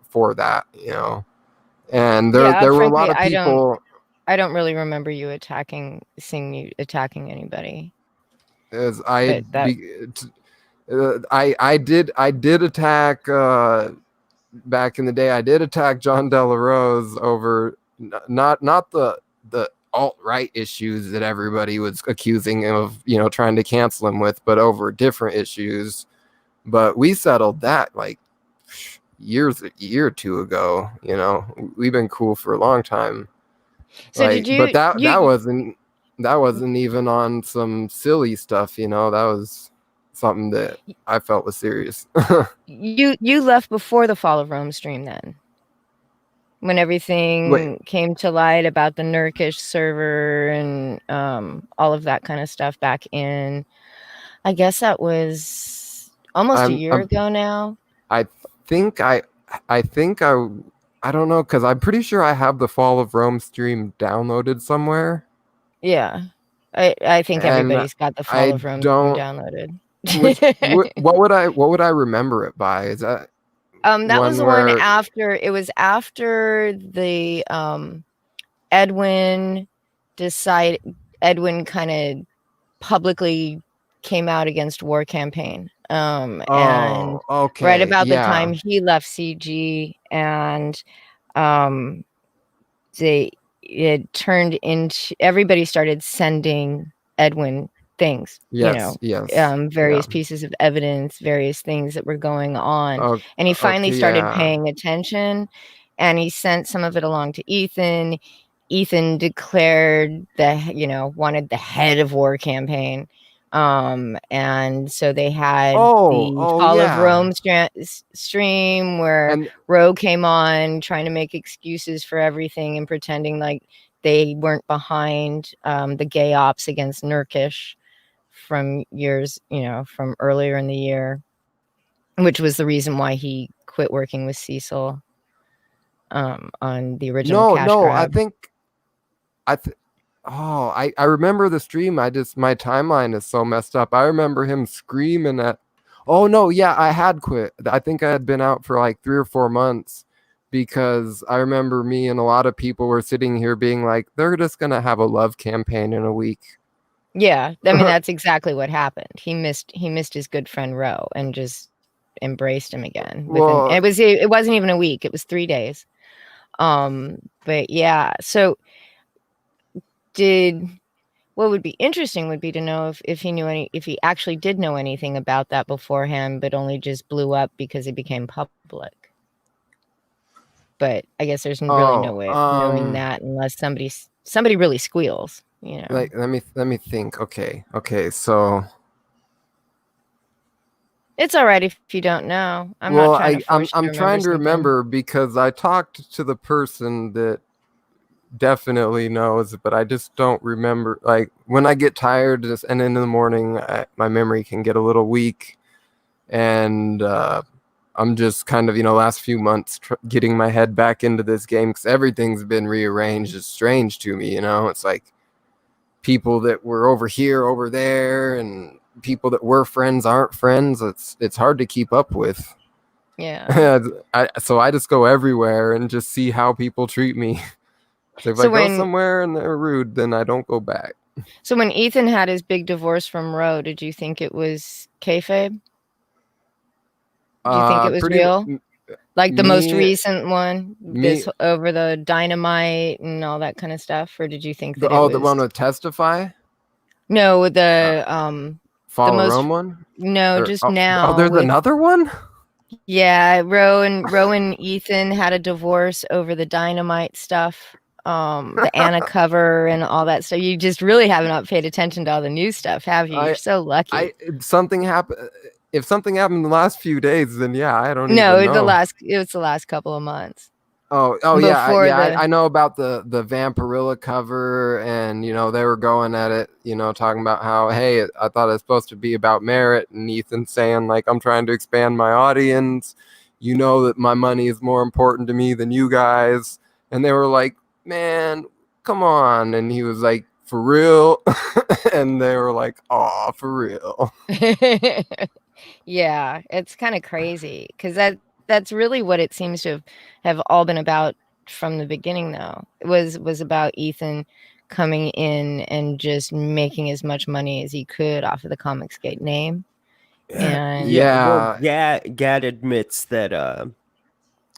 for that, and there were a lot of people. I don't really remember you seeing you attacking anybody. As I did attack back in the day. I did attack John Delarose over not the alt-right issues that everybody was accusing of, trying to cancel him with, but over different issues. But we settled that like a year or two ago. We've been cool for a long time. So but that wasn't even on some silly stuff, that was something that I felt was serious. You left before the Fall of Rome stream then, when everything came to light about the Nurkish server and all of that kind of stuff back in, I guess that was almost a year ago now. I don't know, because I'm pretty sure I have the Fall of Rome stream downloaded somewhere. Yeah, I think everybody's got the Fall of Rome stream downloaded. What would I remember it by? Is that that was the one after, it was after the Edwin kind of publicly came out against war campaign. And right about the time he left CG, and it turned into everybody started sending Edwin things, Yes. various pieces of evidence, various things that were going on. Oh, And he finally okay, started yeah. paying attention, and he sent some of it along to Ethan. Ethan declared wanted the head of war campaign. And so they had the Fall of Rome stream where And Roe came on trying to make excuses for everything and pretending like they weren't behind the gay ops against Nurkish from years, from earlier in the year, which was the reason why he quit working with Cecil on the original cash no, grab. I remember the stream. My timeline is so messed up. I remember him screaming at. Oh no, yeah, I had quit. I think I had been out for like 3 or 4 months, because I remember me and a lot of people were sitting here being like, they're just gonna have a love campaign in a week. Yeah, I mean that's exactly what happened. He missed his good friend Roe and just embraced him again. Well, It wasn't even a week; it was 3 days. But yeah, so what would be interesting would be to know if he actually did know anything about that beforehand, but only just blew up because it became public. But I guess there's really no way of knowing that unless somebody really squeals, Like, let me think. Okay, so it's all right if you don't know. I'm not trying to force you I'm trying to remember, because I talked to the person that definitely knows, but I just don't remember. Like, when I get tired and in the morning, my memory can get a little weak, and I'm just kind of, last few months getting my head back into this game, because everything's been rearranged. It's strange to me, it's like people that were over here, over there, and people that were friends aren't friends. It's hard to keep up with. Yeah. So I just go everywhere and just see how people treat me. So if I go somewhere and they're rude, then I don't go back. So when Ethan had his big divorce from Roe, did you think it was kayfabe? Do you think it was real? Like the most recent one, over the dynamite and all that kind of stuff, or did you think that the one with Testify? No, the Fall of Rome one? No, just now. Oh, there's another one? Yeah, Roe and Ethan had a divorce over the dynamite stuff, the Anna cover and all that. So you just really have not paid attention to all the new stuff, have you? You're so lucky. Something happened. If something happened in the last few days, then yeah, I don't even know. No, it was the last couple of months. Oh yeah, I know about the Vampirilla cover, and they were going at it, talking about how, hey, I thought it's supposed to be about merit, and Ethan saying like, I'm trying to expand my audience, that my money is more important to me than you guys, and they were like, man, come on, and he was like, for real, and they were like, oh, for real. Yeah, it's kind of crazy, because that's really what it seems to have all been about from the beginning, though. It was about Ethan coming in and just making as much money as he could off of the ComicsGate name. And Gad admits that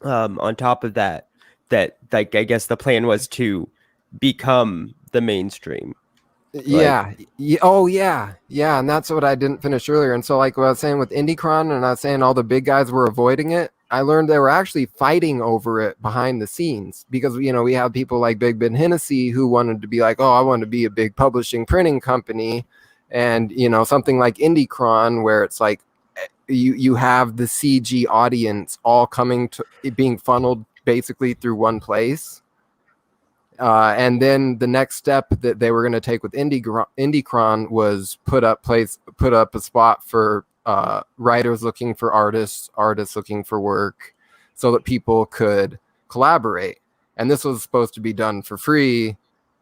on top of that like, I guess the plan was to become the mainstream. Yeah. And that's what I didn't finish earlier. And so, like what I was saying with Indicron, and I was saying all the big guys were avoiding it, I learned they were actually fighting over it behind the scenes, because we have people like Big Ben Hennessy who wanted to be like, oh, I want to be a big publishing printing company, and something like Indicron, where it's like you have the CG audience all coming to being funneled basically through one place. And then the next step that they were going to take with Indicron was put up a spot for writers looking for artists looking for work, so that people could collaborate. And this was supposed to be done for free.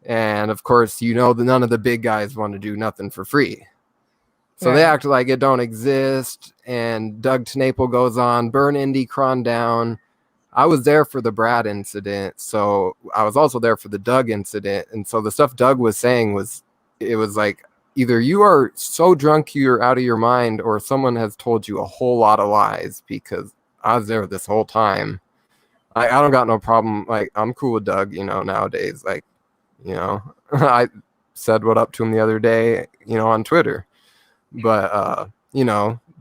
And of course, none of the big guys want to do nothing for free. So They act like it don't exist. And Doug TenNapel goes on, burn Indicron down. I was there for the Brad incident, so I was also there for the Doug incident. And so the stuff Doug was saying was like, either you are so drunk you're out of your mind, or someone has told you a whole lot of lies, because I was there this whole time. I don't got no problem. Like, I'm cool with Doug, nowadays. Like, I said what up to him the other day, on Twitter. But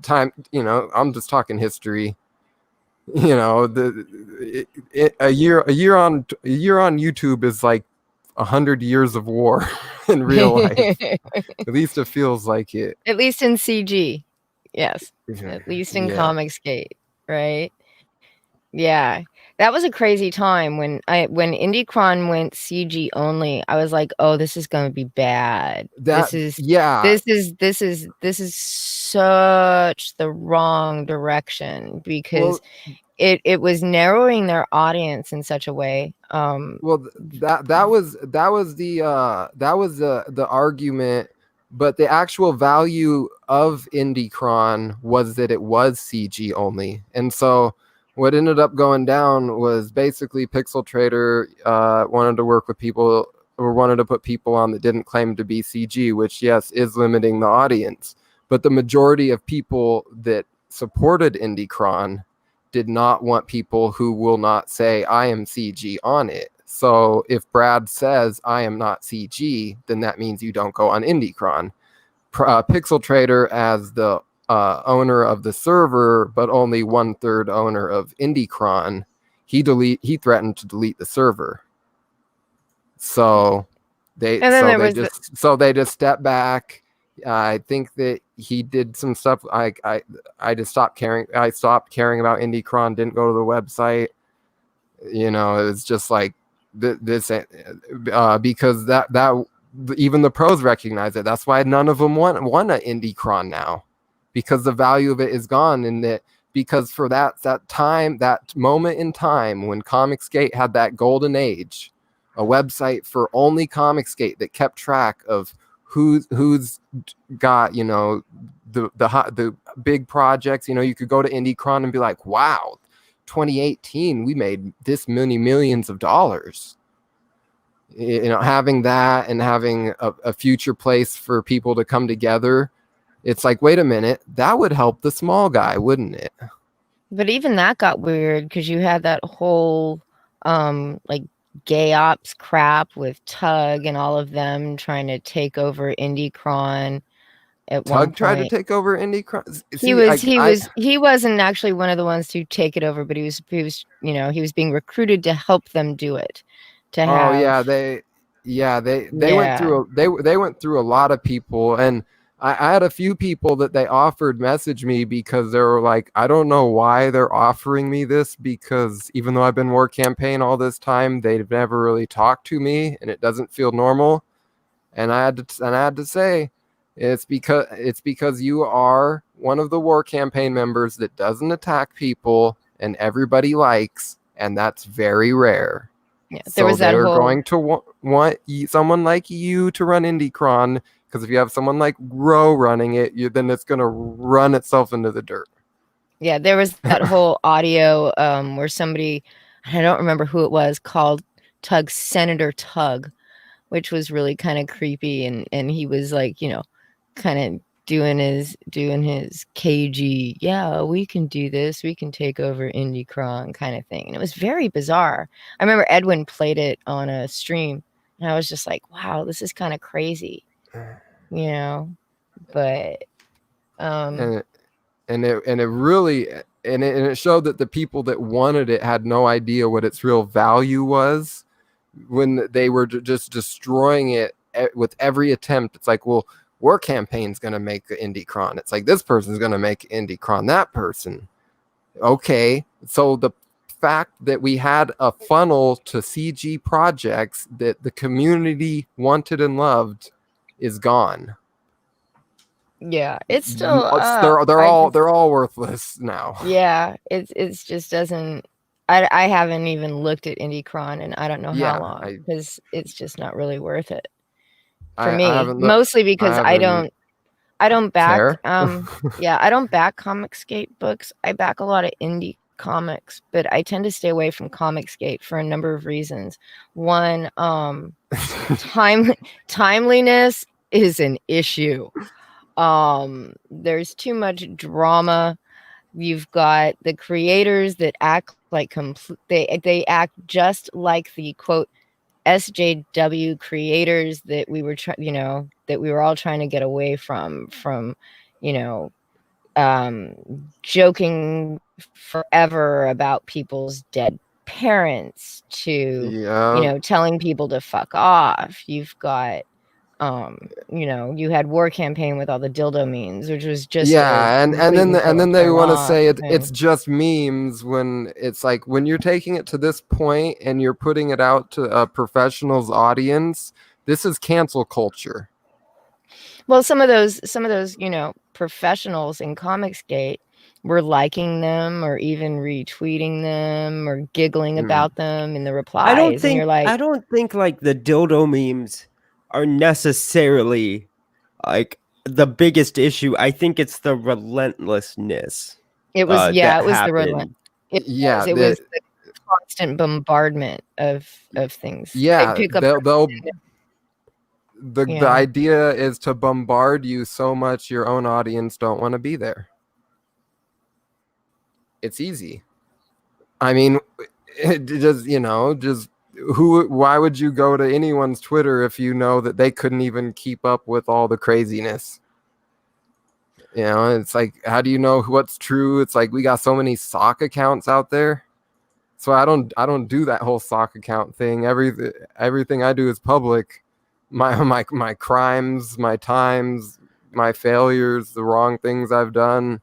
I'm just talking history. A year on YouTube is like 100 years of war in real life. At least it feels like it. At least in CG. Yes. At least in Yeah. ComicsGate, right? Yeah. That was a crazy time when IndieCron went CG only. I was like, "Oh, this is going to be bad. This is such the wrong direction because it was narrowing their audience in such a way." That was the argument, but the actual value of IndieCron was that it was CG only, and so what ended up going down was basically Pixel Trader wanted to work with people or wanted to put people on that didn't claim to be CG, which yes is limiting the audience, but the majority of people that supported IndieCron did not want people who will not say I am CG on it. So if Brad says I am not CG, then that means you don't go on IndieCron. Pixel Trader, as the owner of the server, but only 1/3 owner of IndieCron, he threatened to delete the server. So they just stepped back. I think that he did some stuff. I just stopped caring. I stopped caring about IndieCron. Didn't go to the website. It was just like this because that even the pros recognize it. That's why none of them won an IndieCron now, because the value of it is gone. And that because for that time, that moment in time when ComicsGate had that golden age, a website for only ComicsGate that kept track of who's got the big projects. You could go to IndieCron and be like, wow, 2018 we made this many millions of dollars. Having that and having a future place for people to come together, it's like, wait a minute, that would help the small guy, wouldn't it? But even that got weird because you had that whole like gay ops crap with Tug and all of them trying to take over IndieCron. At one point, tried to take over IndieCron. He wasn't actually one of the ones to take it over, but he was he was being recruited to help them do it. They went through a lot of people, and I had a few people that they offered message me because they were like, I don't know why they're offering me this, because even though I've been war campaign all this time, they've never really talked to me and it doesn't feel normal. And I had to say, it's because you are one of the war campaign members that doesn't attack people and everybody likes, and that's very rare. Yeah, there was that they were whole... going to want someone like you to run IndieCron, because if you have someone like Roe running it, then it's going to run itself into the dirt. Yeah, there was that whole audio where somebody, I don't remember who it was, called Tug Senator Tug, which was really kind of creepy, and he was like, kind of doing his KG, yeah, we can do this, we can take over IndieCron kind of thing. And it was very bizarre. I remember Edwin played it on a stream and I was just like, wow, this is kind of crazy, but it showed that the people that wanted it had no idea what its real value was when they were just destroying it with every attempt. It's like, well, war campaign's going to make IndieCron. It's like, this person's going to make IndieCron, that person. Okay, so the fact that we had a funnel to CG projects that the community wanted and loved is gone. Yeah, it's still they're all worthless now. Yeah, it's just doesn't. I haven't even looked at IndieCron and I don't know how long, because it's just not really worth it for me. Mostly because I don't back I don't back ComicsGate books. I back a lot of indie comics, but I tend to stay away from ComicsGate for a number of reasons. One, timeliness is an issue. There's too much drama. You've got the creators that act like they act just like the quote SJW creators that we were that we were all trying to get away from, joking forever about people's dead parents to, Yeah. telling people to fuck off. You've got, you had War Campaign with all the dildo memes, which was just Yeah, and then they want to say it's it's just memes when it's like when you're taking it to this point and you're putting it out to a professional's audience, this is cancel culture. Well, some of those, professionals in ComicsGate were liking them or even retweeting them or giggling about them in the replies. And you're like, I don't think like the dildo memes are necessarily like the biggest issue. I think it's the relentlessness. it was, that it was the happened. It Yeah, was, it was the constant bombardment of things. Yeah, They pick up the idea is to bombard you so much your own audience don't want to be there. It's easy. I mean, it just why would you go to anyone's Twitter if you know that they couldn't even keep up with all the craziness? It's like, how do you know what's true? It's like we got so many sock accounts out there. So I don't do that whole sock account thing. Everything I do is public. My crimes, my times, my failures, the wrong things I've done,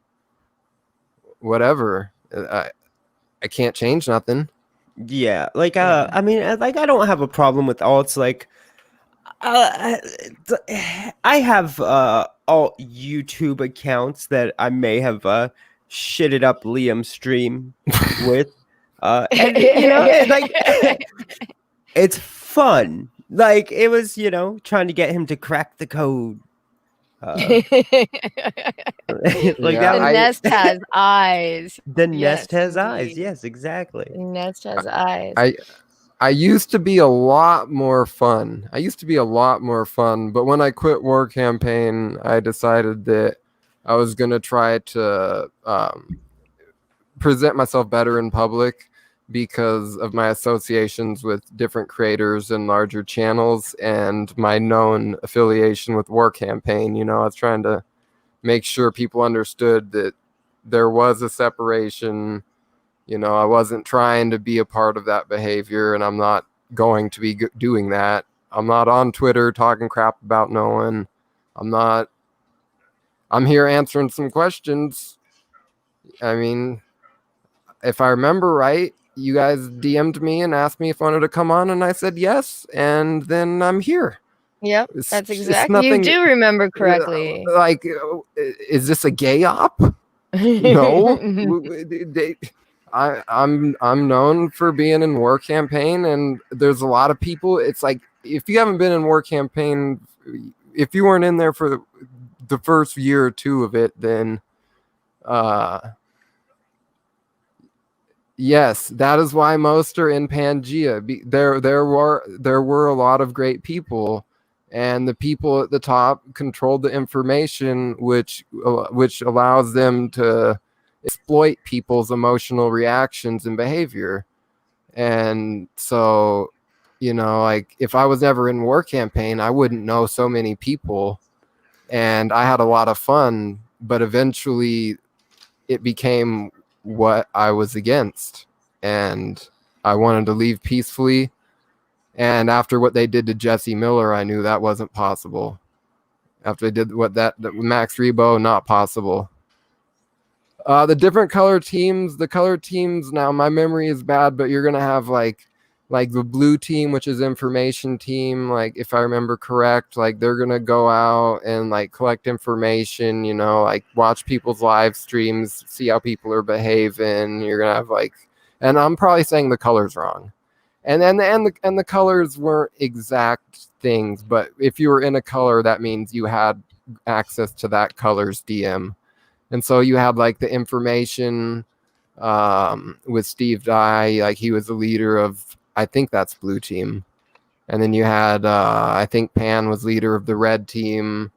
whatever. I can't change nothing. Yeah, like I mean, like I don't have a problem with all. It's like I have all YouTube accounts that I may have shitted up Liam's stream with, and like it's fun. Like it was, trying to get him to crack the code. Like the nest has eyes. The nest has eyes. Yes, exactly. The nest has eyes. I used to be a lot more fun. But when I quit War Campaign, I decided that I was going to try to present myself better in public because of my associations with different creators and larger channels and my known affiliation with War Campaign. I was trying to make sure people understood that there was a separation. I wasn't trying to be a part of that behavior, and I'm not going to be doing that. I'm not on Twitter talking crap about no one. I'm here answering some questions. I mean, if I remember right, you guys DM'd me and asked me if I wanted to come on, and I said yes, and then I'm here. Yep, that's exactly. You do remember correctly. Like, is this a gay op? No. I'm known for being in War Campaign, and there's a lot of people. It's like, if you haven't been in War Campaign, if you weren't in there for the first year or two of it, then yes, that is why most are in Pangea. There were a lot of great people, and the people at the top controlled the information, which allows them to exploit people's emotional reactions and behavior. And so, like, if I was ever in War Campaign, I wouldn't know so many people, and I had a lot of fun, but eventually it became what I was against, and I wanted to leave peacefully. And after what they did to Jesse Miller, I knew that wasn't possible. After they did that Max Rebo, not possible. The different color teams now, my memory is bad, but you're gonna have like the blue team, which is information team. Like, if I remember correct, like they're gonna go out and like collect information, like watch people's live streams, see how people are behaving. You're gonna have and I'm probably saying the colors wrong, and the colors weren't exact things, but if you were in a color, that means you had access to that color's DM. And so you had like the information with Steve Dye, like he was the leader of, I think that's blue team. And then you had, I think Pan was leader of the red team.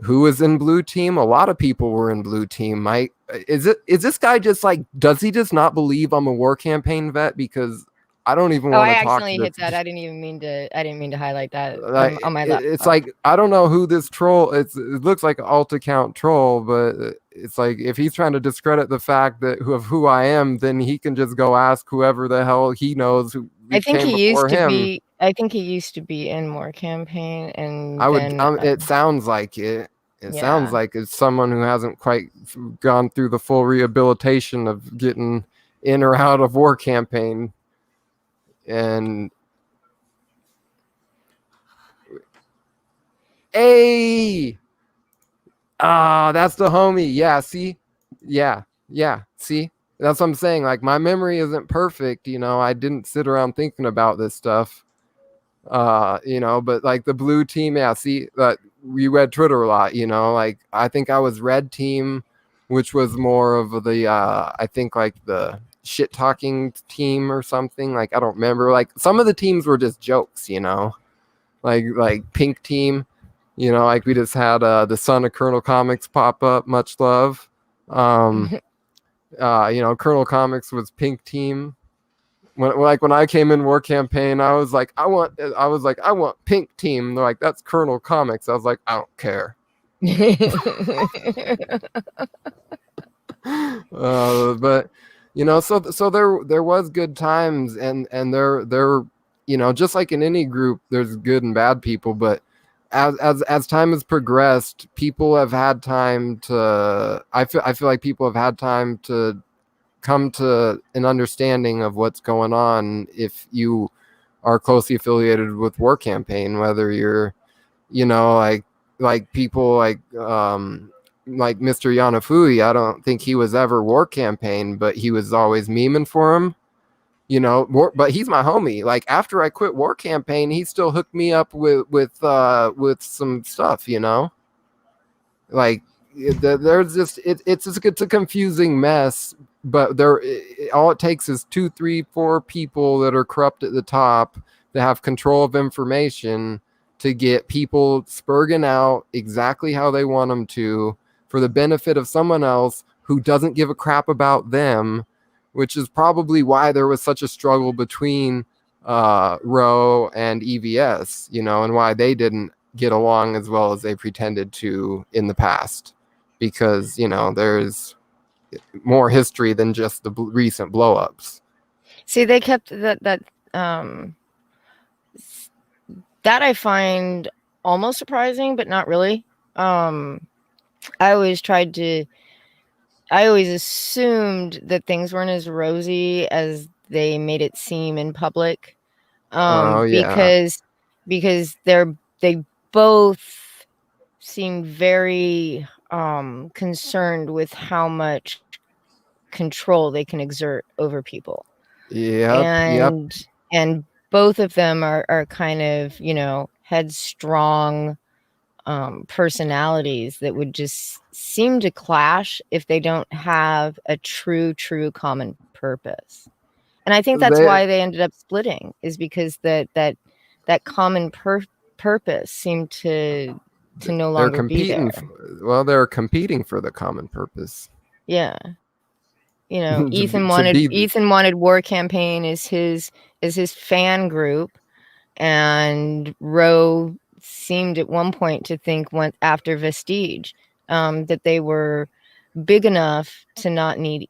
Who was in blue team? A lot of people were in blue team. Is this guy just like, does he just not believe I'm a War Campaign vet? Because I don't even Oh, want I to talk to accidentally this. hit that. I didn't mean to highlight that Like, on my it's laptop. like I don't know who this troll. It looks like an alt account troll, but it's like if he's trying to discredit the fact that who I am, then he can just go ask whoever the hell he knows who I think came he before used to him. be. I think he used to be in more campaign, and I would. then It sounds like it. It sounds yeah. like it's someone who hasn't quite gone through the full rehabilitation of getting in or out of war campaign. And hey, that's the homie. Yeah, see, yeah, see, that's what I'm saying. Like my memory isn't perfect. I didn't sit around thinking about this stuff. But like the blue team, yeah, see that we read Twitter a lot, like I think I was red team, which was more of the I think like the shit talking team or something. Like I don't remember. Like some of the teams were just jokes, like pink team, like we just had the son of Colonel Comics pop up, much love. Colonel Comics was pink team. When I came in war campaign, I was like, I want pink team. They're like, that's Colonel Comics. I was like, I don't care. But so there was good times, and there just like in any group, there's good and bad people. But as time has progressed, people have had time to. I feel like people have had time to come to an understanding of what's going on if you are closely affiliated with war campaign, whether you're like people like Mr. Yanafui. I don't think he was ever war campaign, but he was always memeing for him, but he's my homie. Like after I quit war campaign, he still hooked me up with some stuff, like there's just it's a confusing mess, but all it takes is 2 3 4 people that are corrupt at the top that have control of information to get people spurging out exactly how they want them to for the benefit of someone else who doesn't give a crap about them, which is probably why there was such a struggle between Roe and EVS, and why they didn't get along as well as they pretended to in the past, because there's more history than just the recent blowups. See, they kept that I find almost surprising, but not really. I always assumed that things weren't as rosy as they made it seem in public. Yeah. Because they both seem very concerned with how much control they can exert over people. Yep. And both of them are kind of, headstrong personalities that would just seem to clash if they don't have a true common purpose. And I think that's why they ended up splitting, is because that common purpose seemed to no longer be there. They're competing for the common purpose. Yeah. Ethan wanted war campaign as his fan group, and Roe seemed at one point to think, after Vestige, that they were big enough to not need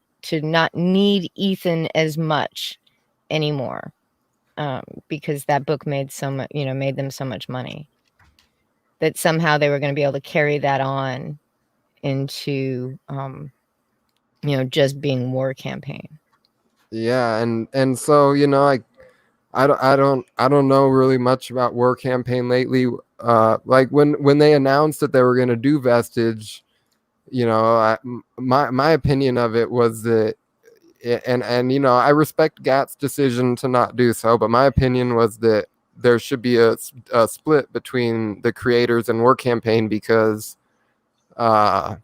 Ethan as much anymore, because that book made made them so much money that somehow they were going to be able to carry that on into just being war campaign. Yeah, and so like I don't know really much about war campaign lately. Like when they announced that they were going to do Vestige, my opinion of it was that, and I respect Gat's decision to not do so, but my opinion was that there should be a split between the creators and war campaign, because the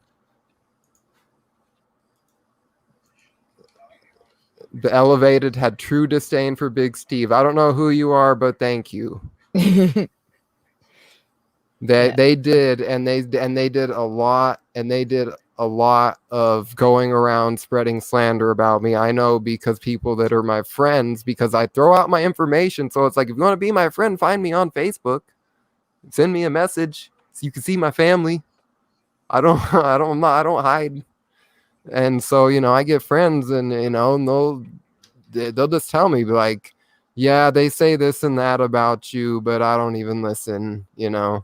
Elevated had true disdain for Big Steve. I don't know who you are, but thank you. They did, and they did a lot, and they did a lot of going around spreading slander about me. I know because people that are my friends, because I throw out my information. So it's like, if you want to be my friend, find me on Facebook, send me a message so you can see my family. I don't I don't hide. And so, I get friends, and and they'll just tell me, like, yeah, they say this and that about you, but I don't even listen. I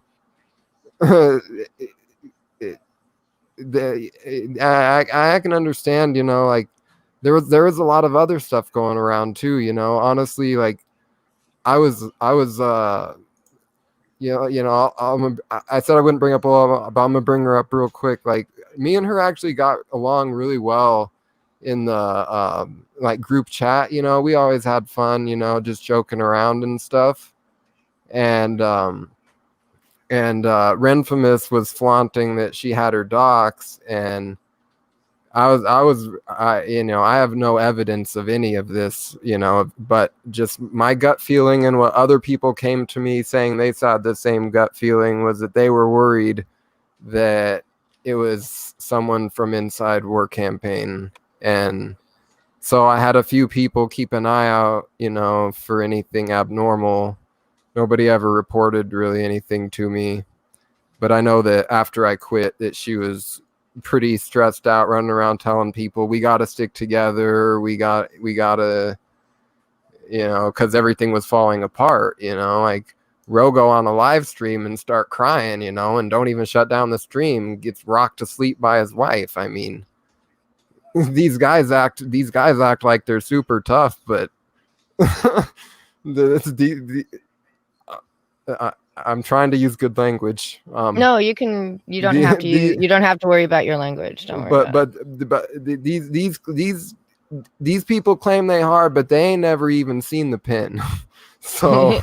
can understand, like, there was a lot of other stuff going around too, honestly. Like, I was I said I wouldn't bring up a lot, but I'm gonna bring her up real quick. Like, me and her actually got along really well in the like group chat. We always had fun, just joking around and stuff. And Renfamous was flaunting that she had her docs, and I have no evidence of any of this, but just my gut feeling and what other people came to me saying they saw the same gut feeling was that they were worried that it was someone from inside War Campaign. And so I had a few people keep an eye out, for anything abnormal. Nobody ever reported really anything to me, but I know that after I quit, that she was pretty stressed out, running around telling people, we got to stick together. We got to, because everything was falling apart, like Rogo on a live stream and start crying, and don't even shut down the stream, gets rocked to sleep by his wife. I mean, these guys act like they're super tough, but I'm trying to use good language. No, you don't have to you don't have to worry about your language. Don't worry about it. But these people claim they are, but they ain't never even seen the pin. So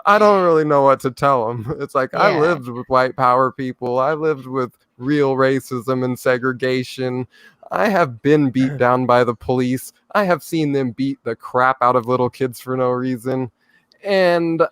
I don't really know what to tell them. It's like, yeah. I lived with white power people. I lived with real racism and segregation. I have been beat down by the police. I have seen them beat the crap out of little kids for no reason. And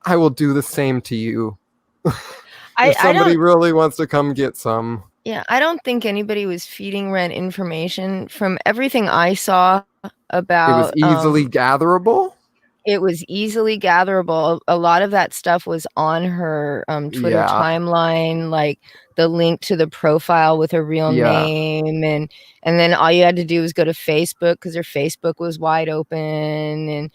I will do the same to you. If somebody really wants to come get some. Yeah, I don't think anybody was feeding Ren information. From everything I saw about, it was easily gatherable. It was easily gatherable. A lot of that stuff was on her Twitter timeline, like the link to the profile with her real name, and then all you had to do was go to Facebook because her Facebook was wide open, and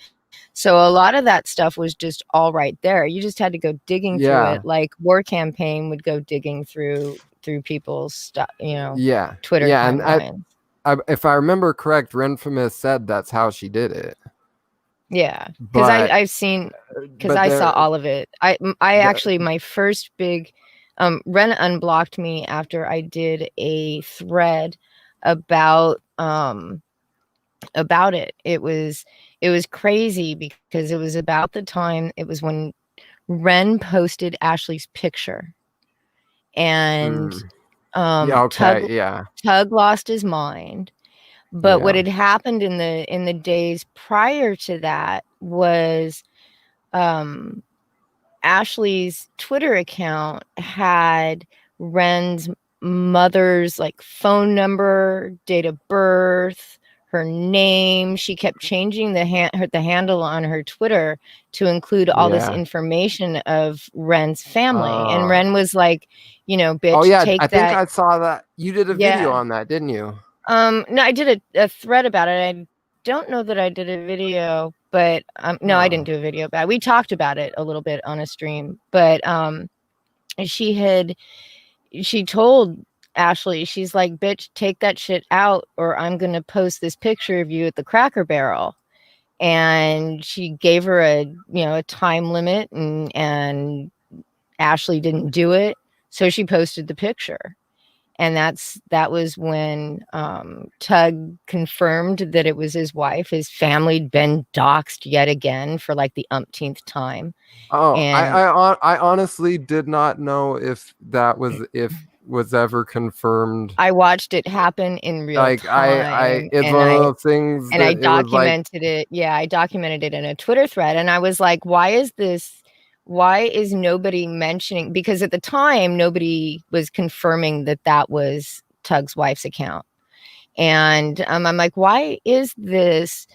so a lot of that stuff was just all right there. You just had to go digging through it, like War Campaign would go digging through people's stuff, Twitter timelines. And if I remember correct, Renfamous said that's how she did it. Yeah, because I've seen, because I saw all of it. I actually, my first big, Ren unblocked me after I did a thread about it. It was crazy because it was about the time, it was when Ren posted Ashley's picture, and Tug lost his mind. But what had happened in the days prior to that was Ashley's Twitter account had Ren's mother's like phone number, date of birth, her name. She kept changing the handle on her Twitter to include all this information of Ren's family. And Ren was like, bitch, take that. I think I saw that. You did a video on that, didn't you? No, I did a thread about it. I don't know that I did a video, but no, I didn't do a video about it. We talked about it a little bit on a stream, but she told Ashley, she's like, bitch, take that shit out or I'm gonna post this picture of you at the Cracker Barrel. And she gave her a time limit, and Ashley didn't do it, so she posted the picture. And that was when Tug confirmed that it was his wife. His family'd been doxxed yet again for like the umpteenth time. Oh, I honestly did not know if that was ever confirmed. I watched it happen in real time. It's one of those things. And I documented it. Yeah, I documented it in a Twitter thread. And I was like, why is nobody mentioning? Because at the time, nobody was confirming that was Tug's wife's account. And I'm like, why is this,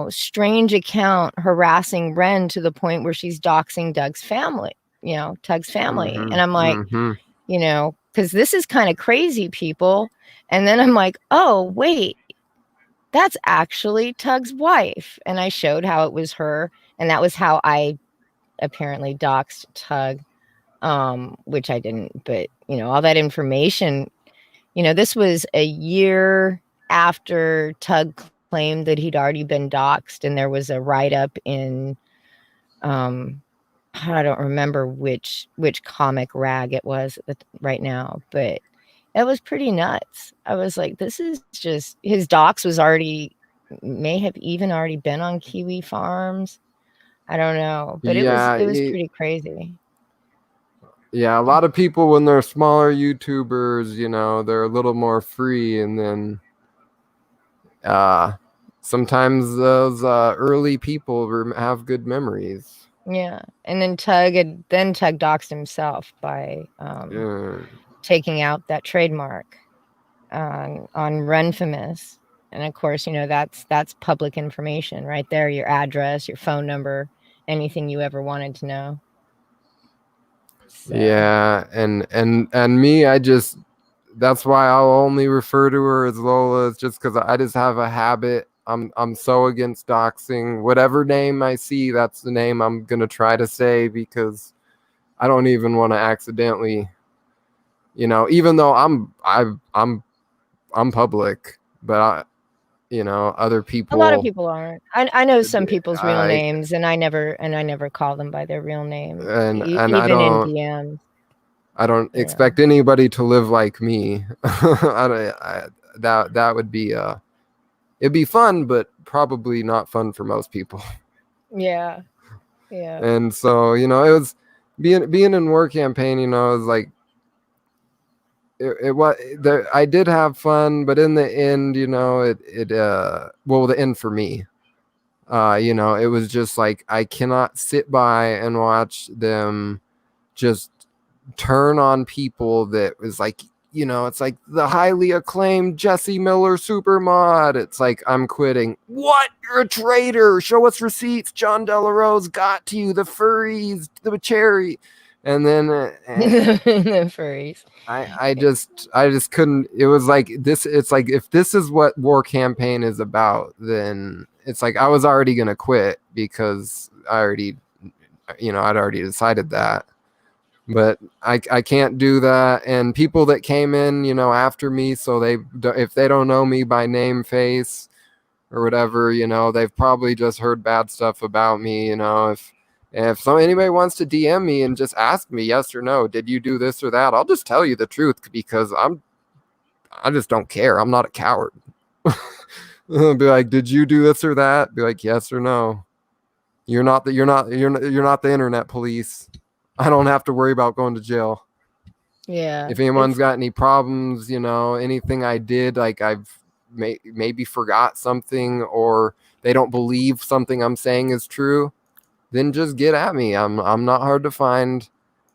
strange account harassing Ren to the point where she's doxing Tug's family? And I'm like, because this is kind of crazy, people. And then I'm like, oh, wait, that's actually Tug's wife. And I showed how it was her. And that was how I apparently doxed Tug, which I didn't. But, all that information, this was a year after Tug claimed that he'd already been doxed. And there was a write-up in, I don't remember which comic rag it was right now, but it was pretty nuts. I was like, this is just, his dox may have even already been on Kiwi Farms. I don't know, but it was pretty crazy. Yeah, a lot of people, when they're smaller YouTubers, they're a little more free, and then sometimes those early people have good memories. Yeah, and then Tug doxed himself by taking out that trademark on Renfamous. And of course, that's public information right there, your address, your phone number, anything you ever wanted to know. So. Yeah, and me, that's why I'll only refer to her as Lola. It's just because I just have a habit. I'm so against doxing. Whatever name I see, that's the name I'm gonna try to say, because I don't even want to accidentally, even though I'm public, but other people. A lot of people aren't. I know some people's real names, and I never call them by their real name. And even I don't, in DMs. I don't expect anybody to live like me. That would be it'd be fun, but probably not fun for most people. Yeah. And so, it was being in War Campaign, it was like I did have fun, but in the end, the end for me, it was just like, I cannot sit by and watch them just turn on people that was like, it's like the highly acclaimed Jesse Miller super mod. It's like, I'm quitting. What? You're a traitor. Show us receipts. John Delarose got to you. The furries, the cherry. And then the furries. I just couldn't. It was like this. It's like, if this is what War Campaign is about, then it's like I was already gonna quit, because I'd already decided that. But I can't do that. And people that came in, after me, so if they don't know me by name, face, or whatever, they've probably just heard bad stuff about me. If anybody wants to DM me and just ask me yes or no, did you do this or that, I'll just tell you the truth, because I just don't care. I'm not a coward. Be like, did you do this or that? Be like, yes or no. You're not the internet police. I don't have to worry about going to jail. Yeah. If anyone's got any problems, anything I did, like I've maybe forgot something, or they don't believe something I'm saying is true, then just get at me. I'm not hard to find,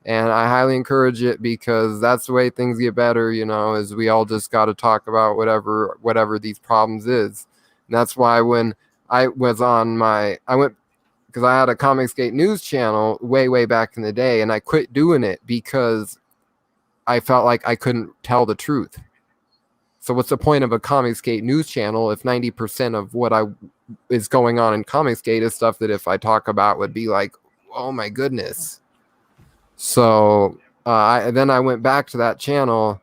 and I highly encourage it, because that's the way things get better, is we all just got to talk about whatever these problems is. And that's why when I went, because I had a ComicsGate news channel way back in the day, and I quit doing it because I felt like I couldn't tell the truth. So what's the point of a ComicsGate news channel if 90% of what is going on in ComicsGate is stuff that if I talk about would be like, oh my goodness. So then I went back to that channel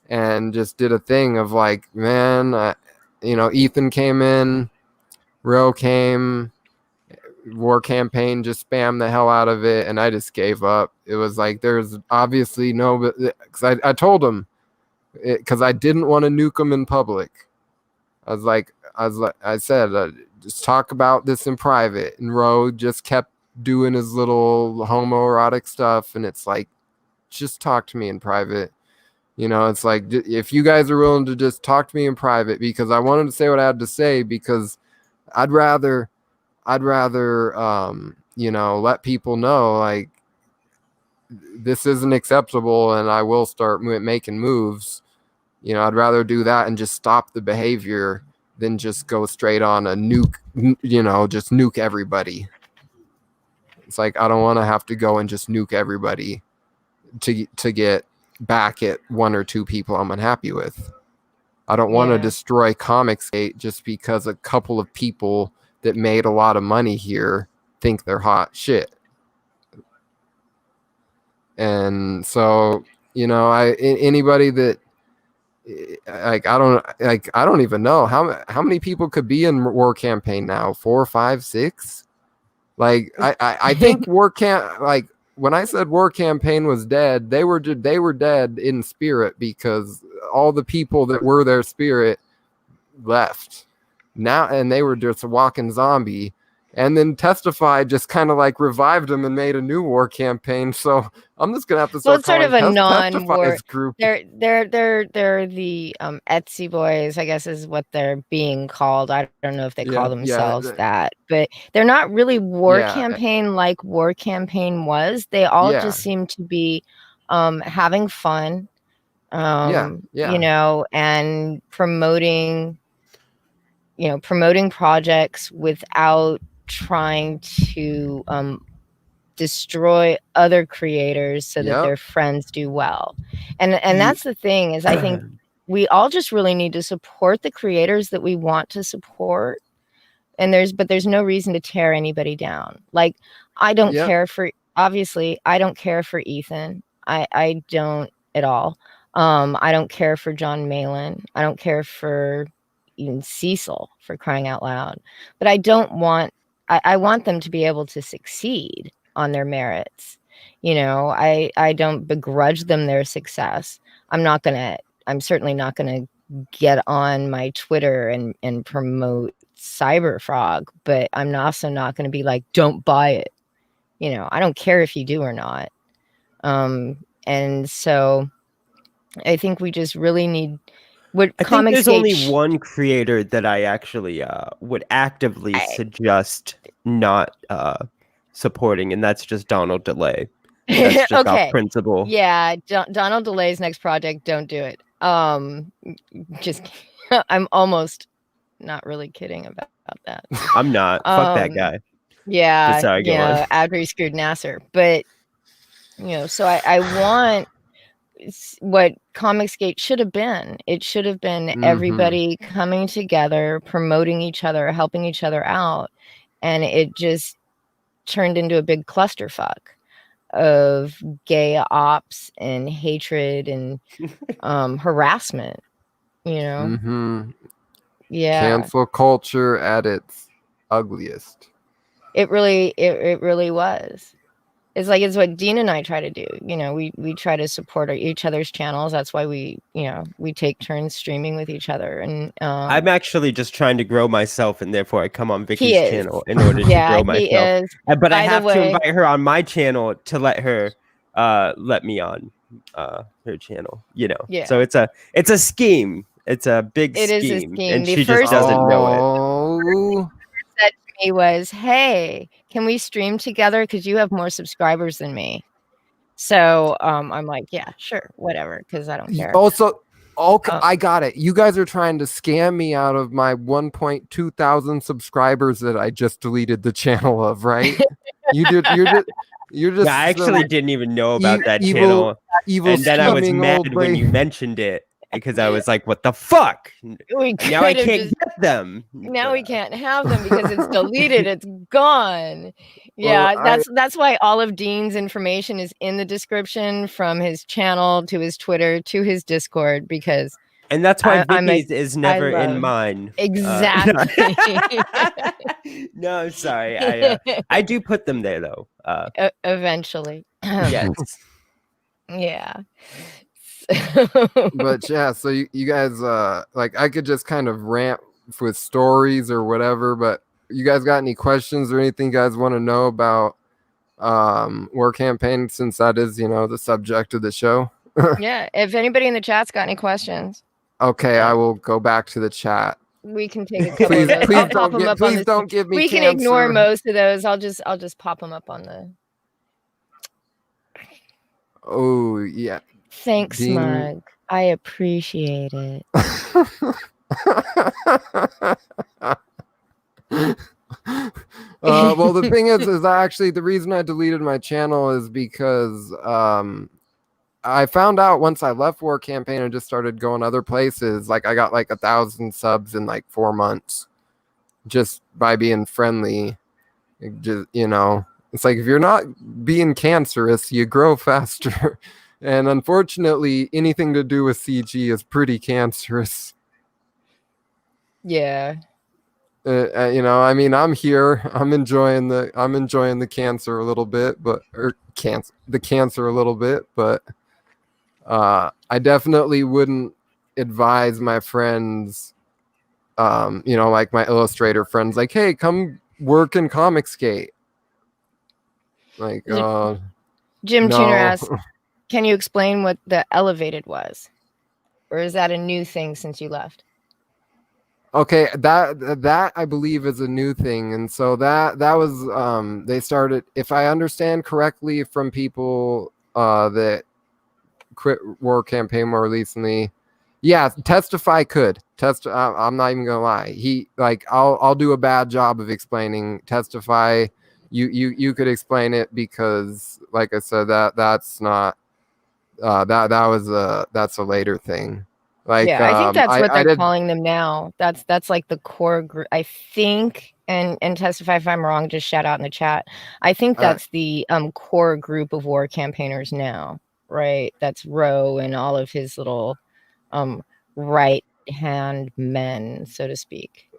and just did a thing of like, man, Ethan came in, Ro came, War Campaign just spammed the hell out of it, and I just gave up. It was like, there's obviously no, because I told him, because I didn't want to nuke him in public. I said, just talk about this in private, and Ro just kept doing his little homoerotic stuff, and it's like, just talk to me in private. It's like, if you guys are willing to just talk to me in private, because I wanted to say what I had to say, because I'd rather let people know, like, this isn't acceptable, and I will start making moves. You know, I'd rather do that and just stop the behavior than just go straight on a nuke, you know, just nuke everybody. It's like, I don't want to have to go and just nuke everybody to get back at one or two people I'm unhappy with. I don't want to destroy ComicsGate just because a couple of people that made a lot of money here think they're hot shit. And so, you know, anybody that I don't even know how many people could be in War Campaign now. 4, 5, 6. Like I think when I said War Campaign was dead, they were dead in spirit, because all the people that were their spirit left now, and they were just a walking zombie. And then Testify just kind of like revived them and made a new War Campaign. So I'm just gonna have to start. Well, it's sort of a non-war group. They're the Etsy boys, I guess, is what they're being called. I don't know if they call themselves that, but they're not really War Campaign like War Campaign was. They all just seem to be having fun, you know, and promoting projects without trying to destroy other creators so that their friends do well. And that's the thing, is I think we all just really need to support the creators that we want to support. And there's no reason to tear anybody down. Like, I don't care for, obviously, I don't care for Ethan. I don't at all. I don't care for John Malin. I don't care for even Cecil, for crying out loud. But I want them to be able to succeed on their merits. You know, I don't begrudge them their success. I'm certainly not gonna get on my Twitter and promote Cyberfrog, but I'm also not gonna be like, don't buy it. You know, I don't care if you do or not. And so I think we just really need I think there's only one creator that I actually would actively suggest not supporting, and that's just Donald DeLay. That's just off principle. Yeah, Donald DeLay's next project, don't do it. Just I'm almost not really kidding about that. I'm not. Fuck that guy. Yeah, but sorry, go on. after he screwed Nasser. But you know, so I want what ComicsGate should have been. It should have been everybody coming together, promoting each other, helping each other out, and it just turned into a big clusterfuck of gay ops and hatred and harassment. You know, cancel culture at its ugliest. It really was. It's what Dean and I try to do. You know, we try to support each other's channels. That's why we take turns streaming with each other. And I'm actually just trying to grow myself, and therefore I come on Vicky's channel in order to grow myself. But I have to invite her on my channel to let her let me on her channel. You know, so it's a scheme. It's a big scheme. It is a scheme. And she just doesn't know it. Said to me was, "Hey, can we stream together? Because you have more subscribers than me." So I'm like, yeah, sure, whatever, because I don't care. Also, I got it. You guys are trying to scam me out of my 1.2 thousand subscribers that I just deleted the channel of, right? You're just. Yeah, I actually didn't even know about that channel, and then I was mad when you mentioned it. Because I was like, what the fuck? Now I can't get them. Now we can't have them because it's deleted. It's gone. Yeah, well, that's why all of Dean's information is in the description, from his channel to his Twitter to his Discord, because and that's why Vicky's is never in mine. Exactly. No, I'm sorry. I do put them there though. Eventually. Yes. Yeah. But yeah, so you guys like, I could just kind of rant with stories or whatever, but you guys got any questions or anything you guys want to know about War Campaign, since that is, you know, the subject of the show? Yeah, if anybody in the chat's got any questions. Okay, I will go back to the chat. We can take a couple of those. Please don't give me we cancer. Can ignore most of those. I'll just pop them up on the. Oh yeah. Thanks, Mug. I appreciate it. Well, the thing is actually the reason I deleted my channel is because I found out once I left War Campaign and just started going other places. Like I got like 1,000 subs in like 4 months just by being friendly. Just, you know, it's like if you're not being cancerous, you grow faster. And unfortunately, anything to do with CG is pretty cancerous. Yeah. You know, I mean, I'm here. I'm enjoying the cancer a little bit, but the cancer a little bit, but I definitely wouldn't advise my friends, you know, like my illustrator friends, like, hey, come work in ComicsGate. Like, Jim Tuner no. asks, can you explain what the elevated was? Or is that a new thing since you left? Okay, that I believe is a new thing, and so that was they started, if I understand correctly from people that quit War Campaign more recently. Yeah, Testify could I'm not even gonna lie. He like I'll do a bad job of explaining Testify. You could explain it because, like I said, that's not that's a later thing. Like Yeah, I think that's what I they're did. calling them now. That's like the core group, I think. And Testify if I'm wrong, just shout out in the chat. I think that's the core group of war campaigners now, right? That's Roe and all of his little right hand men, so to speak.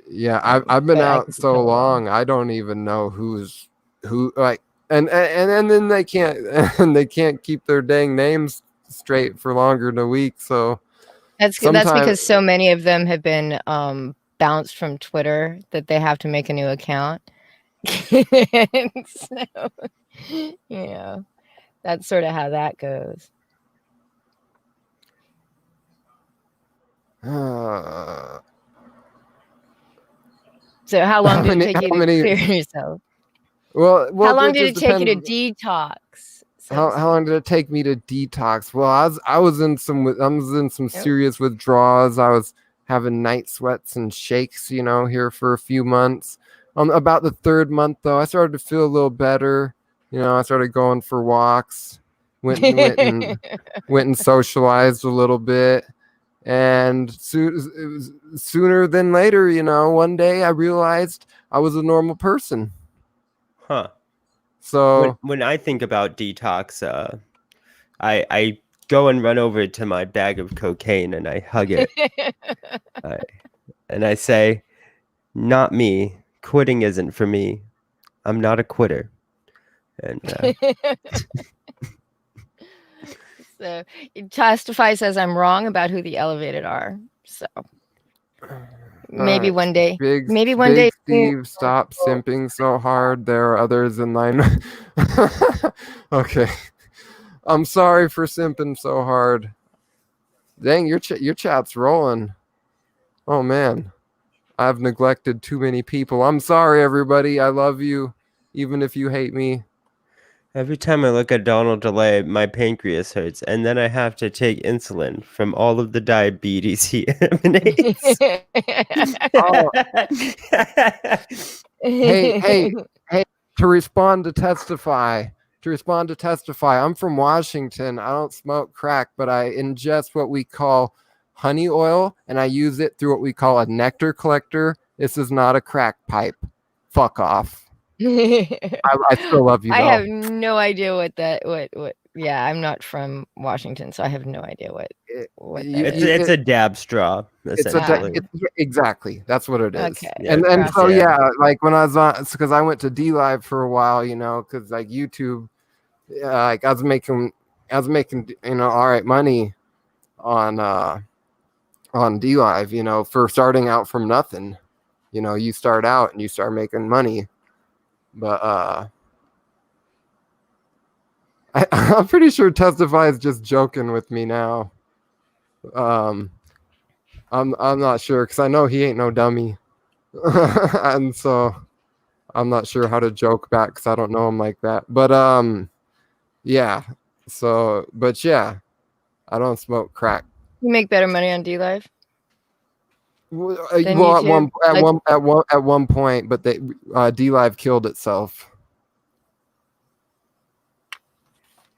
Yeah, I've been out so long, I don't even know who. Like, and then they can't and they can't keep their dang names straight for longer than a week. So that's because so many of them have been bounced from Twitter that they have to make a new account. So, yeah, that's sort of how that goes. So how long did it take you to clear yourself? Well, how long did it take you to detox? How long did it take me to detox? Well, I was in some serious withdrawals. I was having night sweats and shakes, you know, here for a few months. About the 3rd month though, I started to feel a little better. You know, I started going for walks, went and socialized a little bit. And sooner than later, you know, one day I realized I was a normal person. Huh. So when I think about detox, I go and run over to my bag of cocaine and I hug it. And I say, not me. Quitting isn't for me. I'm not a quitter. And so Testify says I'm wrong about who the elevated are. So maybe one day. Maybe one day. Steve, stop simping so hard. There are others in line. Okay. I'm sorry for simping so hard. Dang, your chat's rolling. Oh man. I've neglected too many people. I'm sorry, everybody. I love you, even if you hate me. Every time I look at Donald DeLay, my pancreas hurts, and then I have to take insulin from all of the diabetes he emanates. Oh. Hey, to respond to Testify, I'm from Washington. I don't smoke crack, but I ingest what we call honey oil, and I use it through what we call a nectar collector. This is not a crack pipe. Fuck off. I still love you though. I have no idea what yeah, I'm not from Washington, so I have no idea what it's a dab straw, essentially. Exactly, that's what it is. Okay. And so yeah, like when I was on, because I went to D Live for a while, you know, because like YouTube, like I was making you know, all right money on D Live, you know, for starting out from nothing. You know, you start out and you start making money. But I'm pretty sure Testify is just joking with me now. I'm not sure because I know he ain't no dummy, and so I'm not sure how to joke back because I don't know him like that. But yeah. So, but yeah, I don't smoke crack. You make better money on D Live. Well, Then at YouTube, one point, but they D Live killed itself.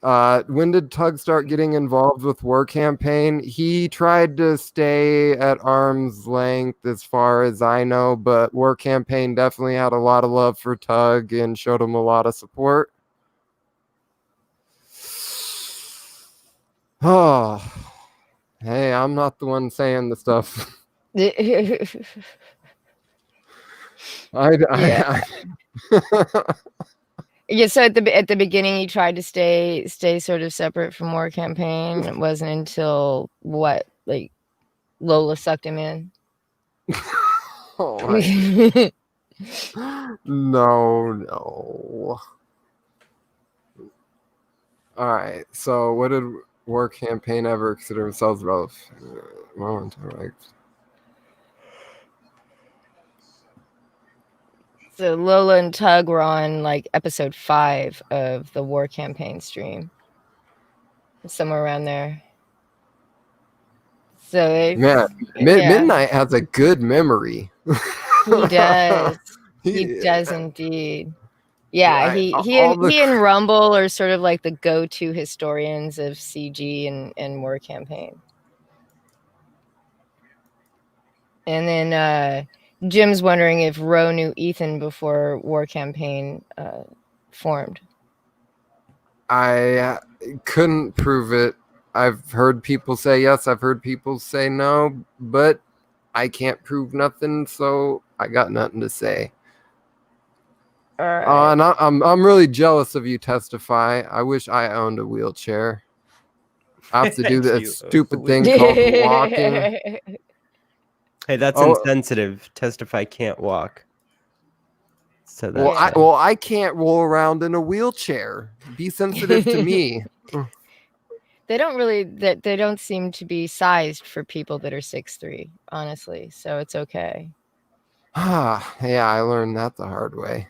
When did Tug start getting involved with War Campaign? He tried to stay at arm's length as far as I know, but War Campaign definitely had a lot of love for Tug and showed him a lot of support. Oh, hey, I'm not the one saying the stuff. Yeah. Yeah, so at the beginning, he tried to stay sort of separate from War Campaign. It wasn't until what, like, Lola sucked him in. Oh, no. All right. So, what did War Campaign ever consider themselves both? So Lola and Tug were on like episode 5 of the War Campaign stream, somewhere around there. So Man, Midnight has a good memory. He does. He does indeed. Yeah, he and Rumble are sort of like the go-to historians of CG and War Campaign. And then Jim's wondering if Ro knew Ethan before War Campaign formed. I couldn't prove it. I've heard people say yes, I've heard people say no, but I can't prove nothing, so I got nothing to say. All right. And I'm really jealous of you, Testify. I wish I owned a wheelchair. I have to do this stupid thing called walking. Hey, that's insensitive. Testify can't walk. So that's I can't roll around in a wheelchair. Be sensitive to me. They don't seem to be sized for people that are 6'3", honestly. So it's okay. Yeah, I learned that the hard way.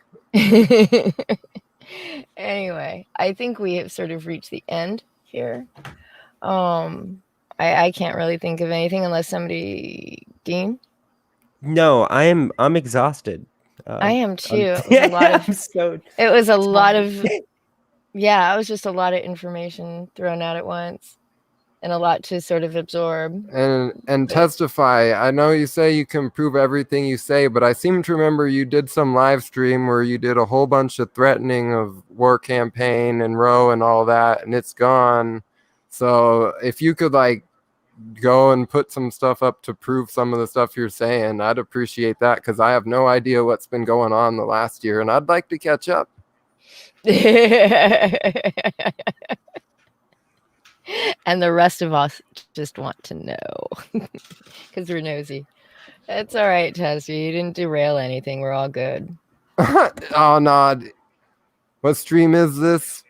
Anyway, I think we have sort of reached the end here. I can't really think of anything unless somebody, Dean. No, I'm exhausted. I am too. It was a lot of yeah, it was just a lot of information thrown out at once and a lot to sort of absorb. And Testify, I know you say you can prove everything you say, but I seem to remember you did some live stream where you did a whole bunch of threatening of War Campaign and Roe and all that, and it's gone. So if you could like go and put some stuff up to prove some of the stuff you're saying, I'd appreciate that, because I have no idea what's been going on the last year, and I'd like to catch up. And the rest of us just want to know because we're nosy. It's all right, Tessie. You didn't derail anything. We're all good. Oh no! What stream is this?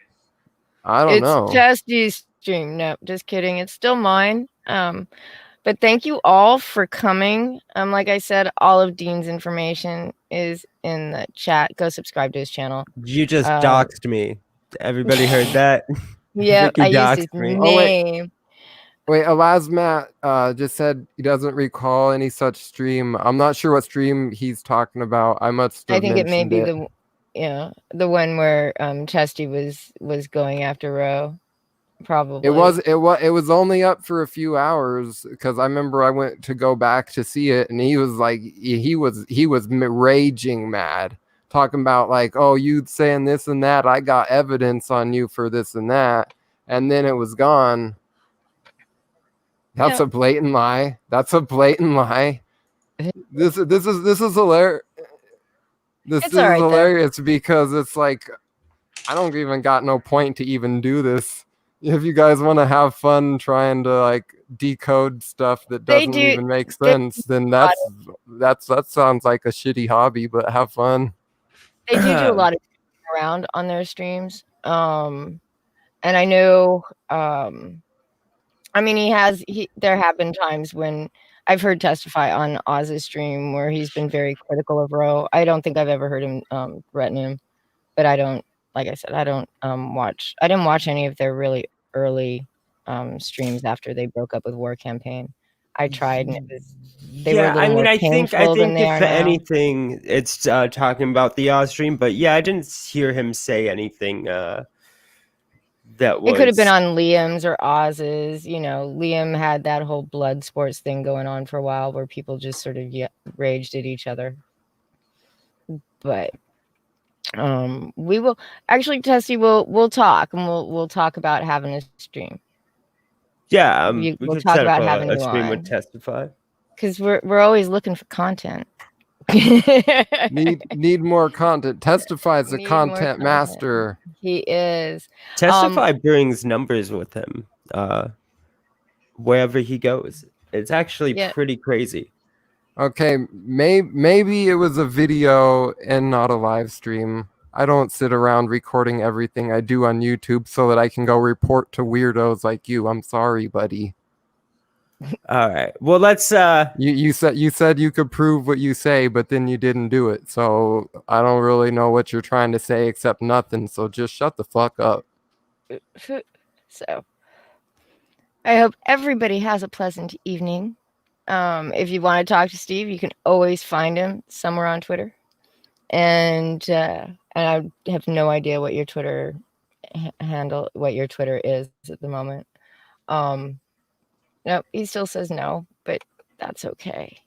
I don't know. It's Tessie's stream. No, just kidding. It's still mine. But thank you all for coming. Like I said, all of Dean's information is in the chat. Go subscribe to his channel. You just doxed me. Everybody heard that? Yeah, I used his name. Wait, Elasmat just said he doesn't recall any such stream. I'm not sure what stream he's talking about. I think it may be the one where Chesty was going after Ro. Probably it was only up for a few hours, because I remember I went to go back to see it, and he was like he was raging mad, talking about like, oh, you saying this and that, I got evidence on you for this and that, and then it was gone. That's a blatant lie. This is hilarious. This is hilarious because it's like I don't even got no point to even do this. If you guys want to have fun trying to like decode stuff that doesn't even make sense, then that sounds like a shitty hobby, but have fun. They do a lot of around on their streams. And I know I mean there have been times when I've heard Testify on Oz's stream where he's been very critical of Ro. I don't think I've ever heard him threaten him, but I don't, like I said, I don't watch. I didn't watch any of their really early streams after they broke up with War Campaign. I tried, and they were a Yeah, little I mean, more I painful than think they if are now. anything, it's talking about the Oz stream. But yeah, I didn't hear him say anything that It could have been was. on Liam's or Oz's. You know, Liam had that whole blood sports thing going on for a while where people just sort of raged at each other. But we will actually, Tessie, we'll talk, and we'll talk about having a stream. Yeah, we We'll could talk set up about having a you stream with on, Testify. because we're always looking for content. Need more content. Testifies the Need more content content. master. He is. Testify brings numbers with him wherever he goes. It's actually Yeah. pretty crazy. Okay, maybe it was a video and not a live stream. I don't sit around recording everything I do on YouTube so that I can go report to weirdos like you. I'm sorry, buddy. All right. Well, let's. You said you could prove what you say, but then you didn't do it. So I don't really know what you're trying to say except nothing. So just shut the fuck up. So I hope everybody has a pleasant evening. If you want to talk to Steve, you can always find him somewhere on Twitter. And I have no idea what your Twitter handle, what your Twitter is at the moment. No, he still says no, but that's okay.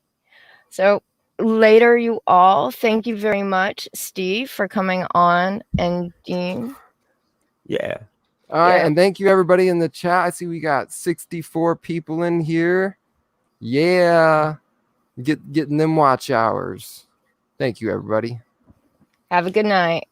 So later, you all. Thank you very much, Steve, for coming on, and Dean. Yeah. All right, Yeah. and thank you everybody in the chat. I see we got 64 people in here. Yeah, getting them watch hours. Thank you, everybody. Have a good night.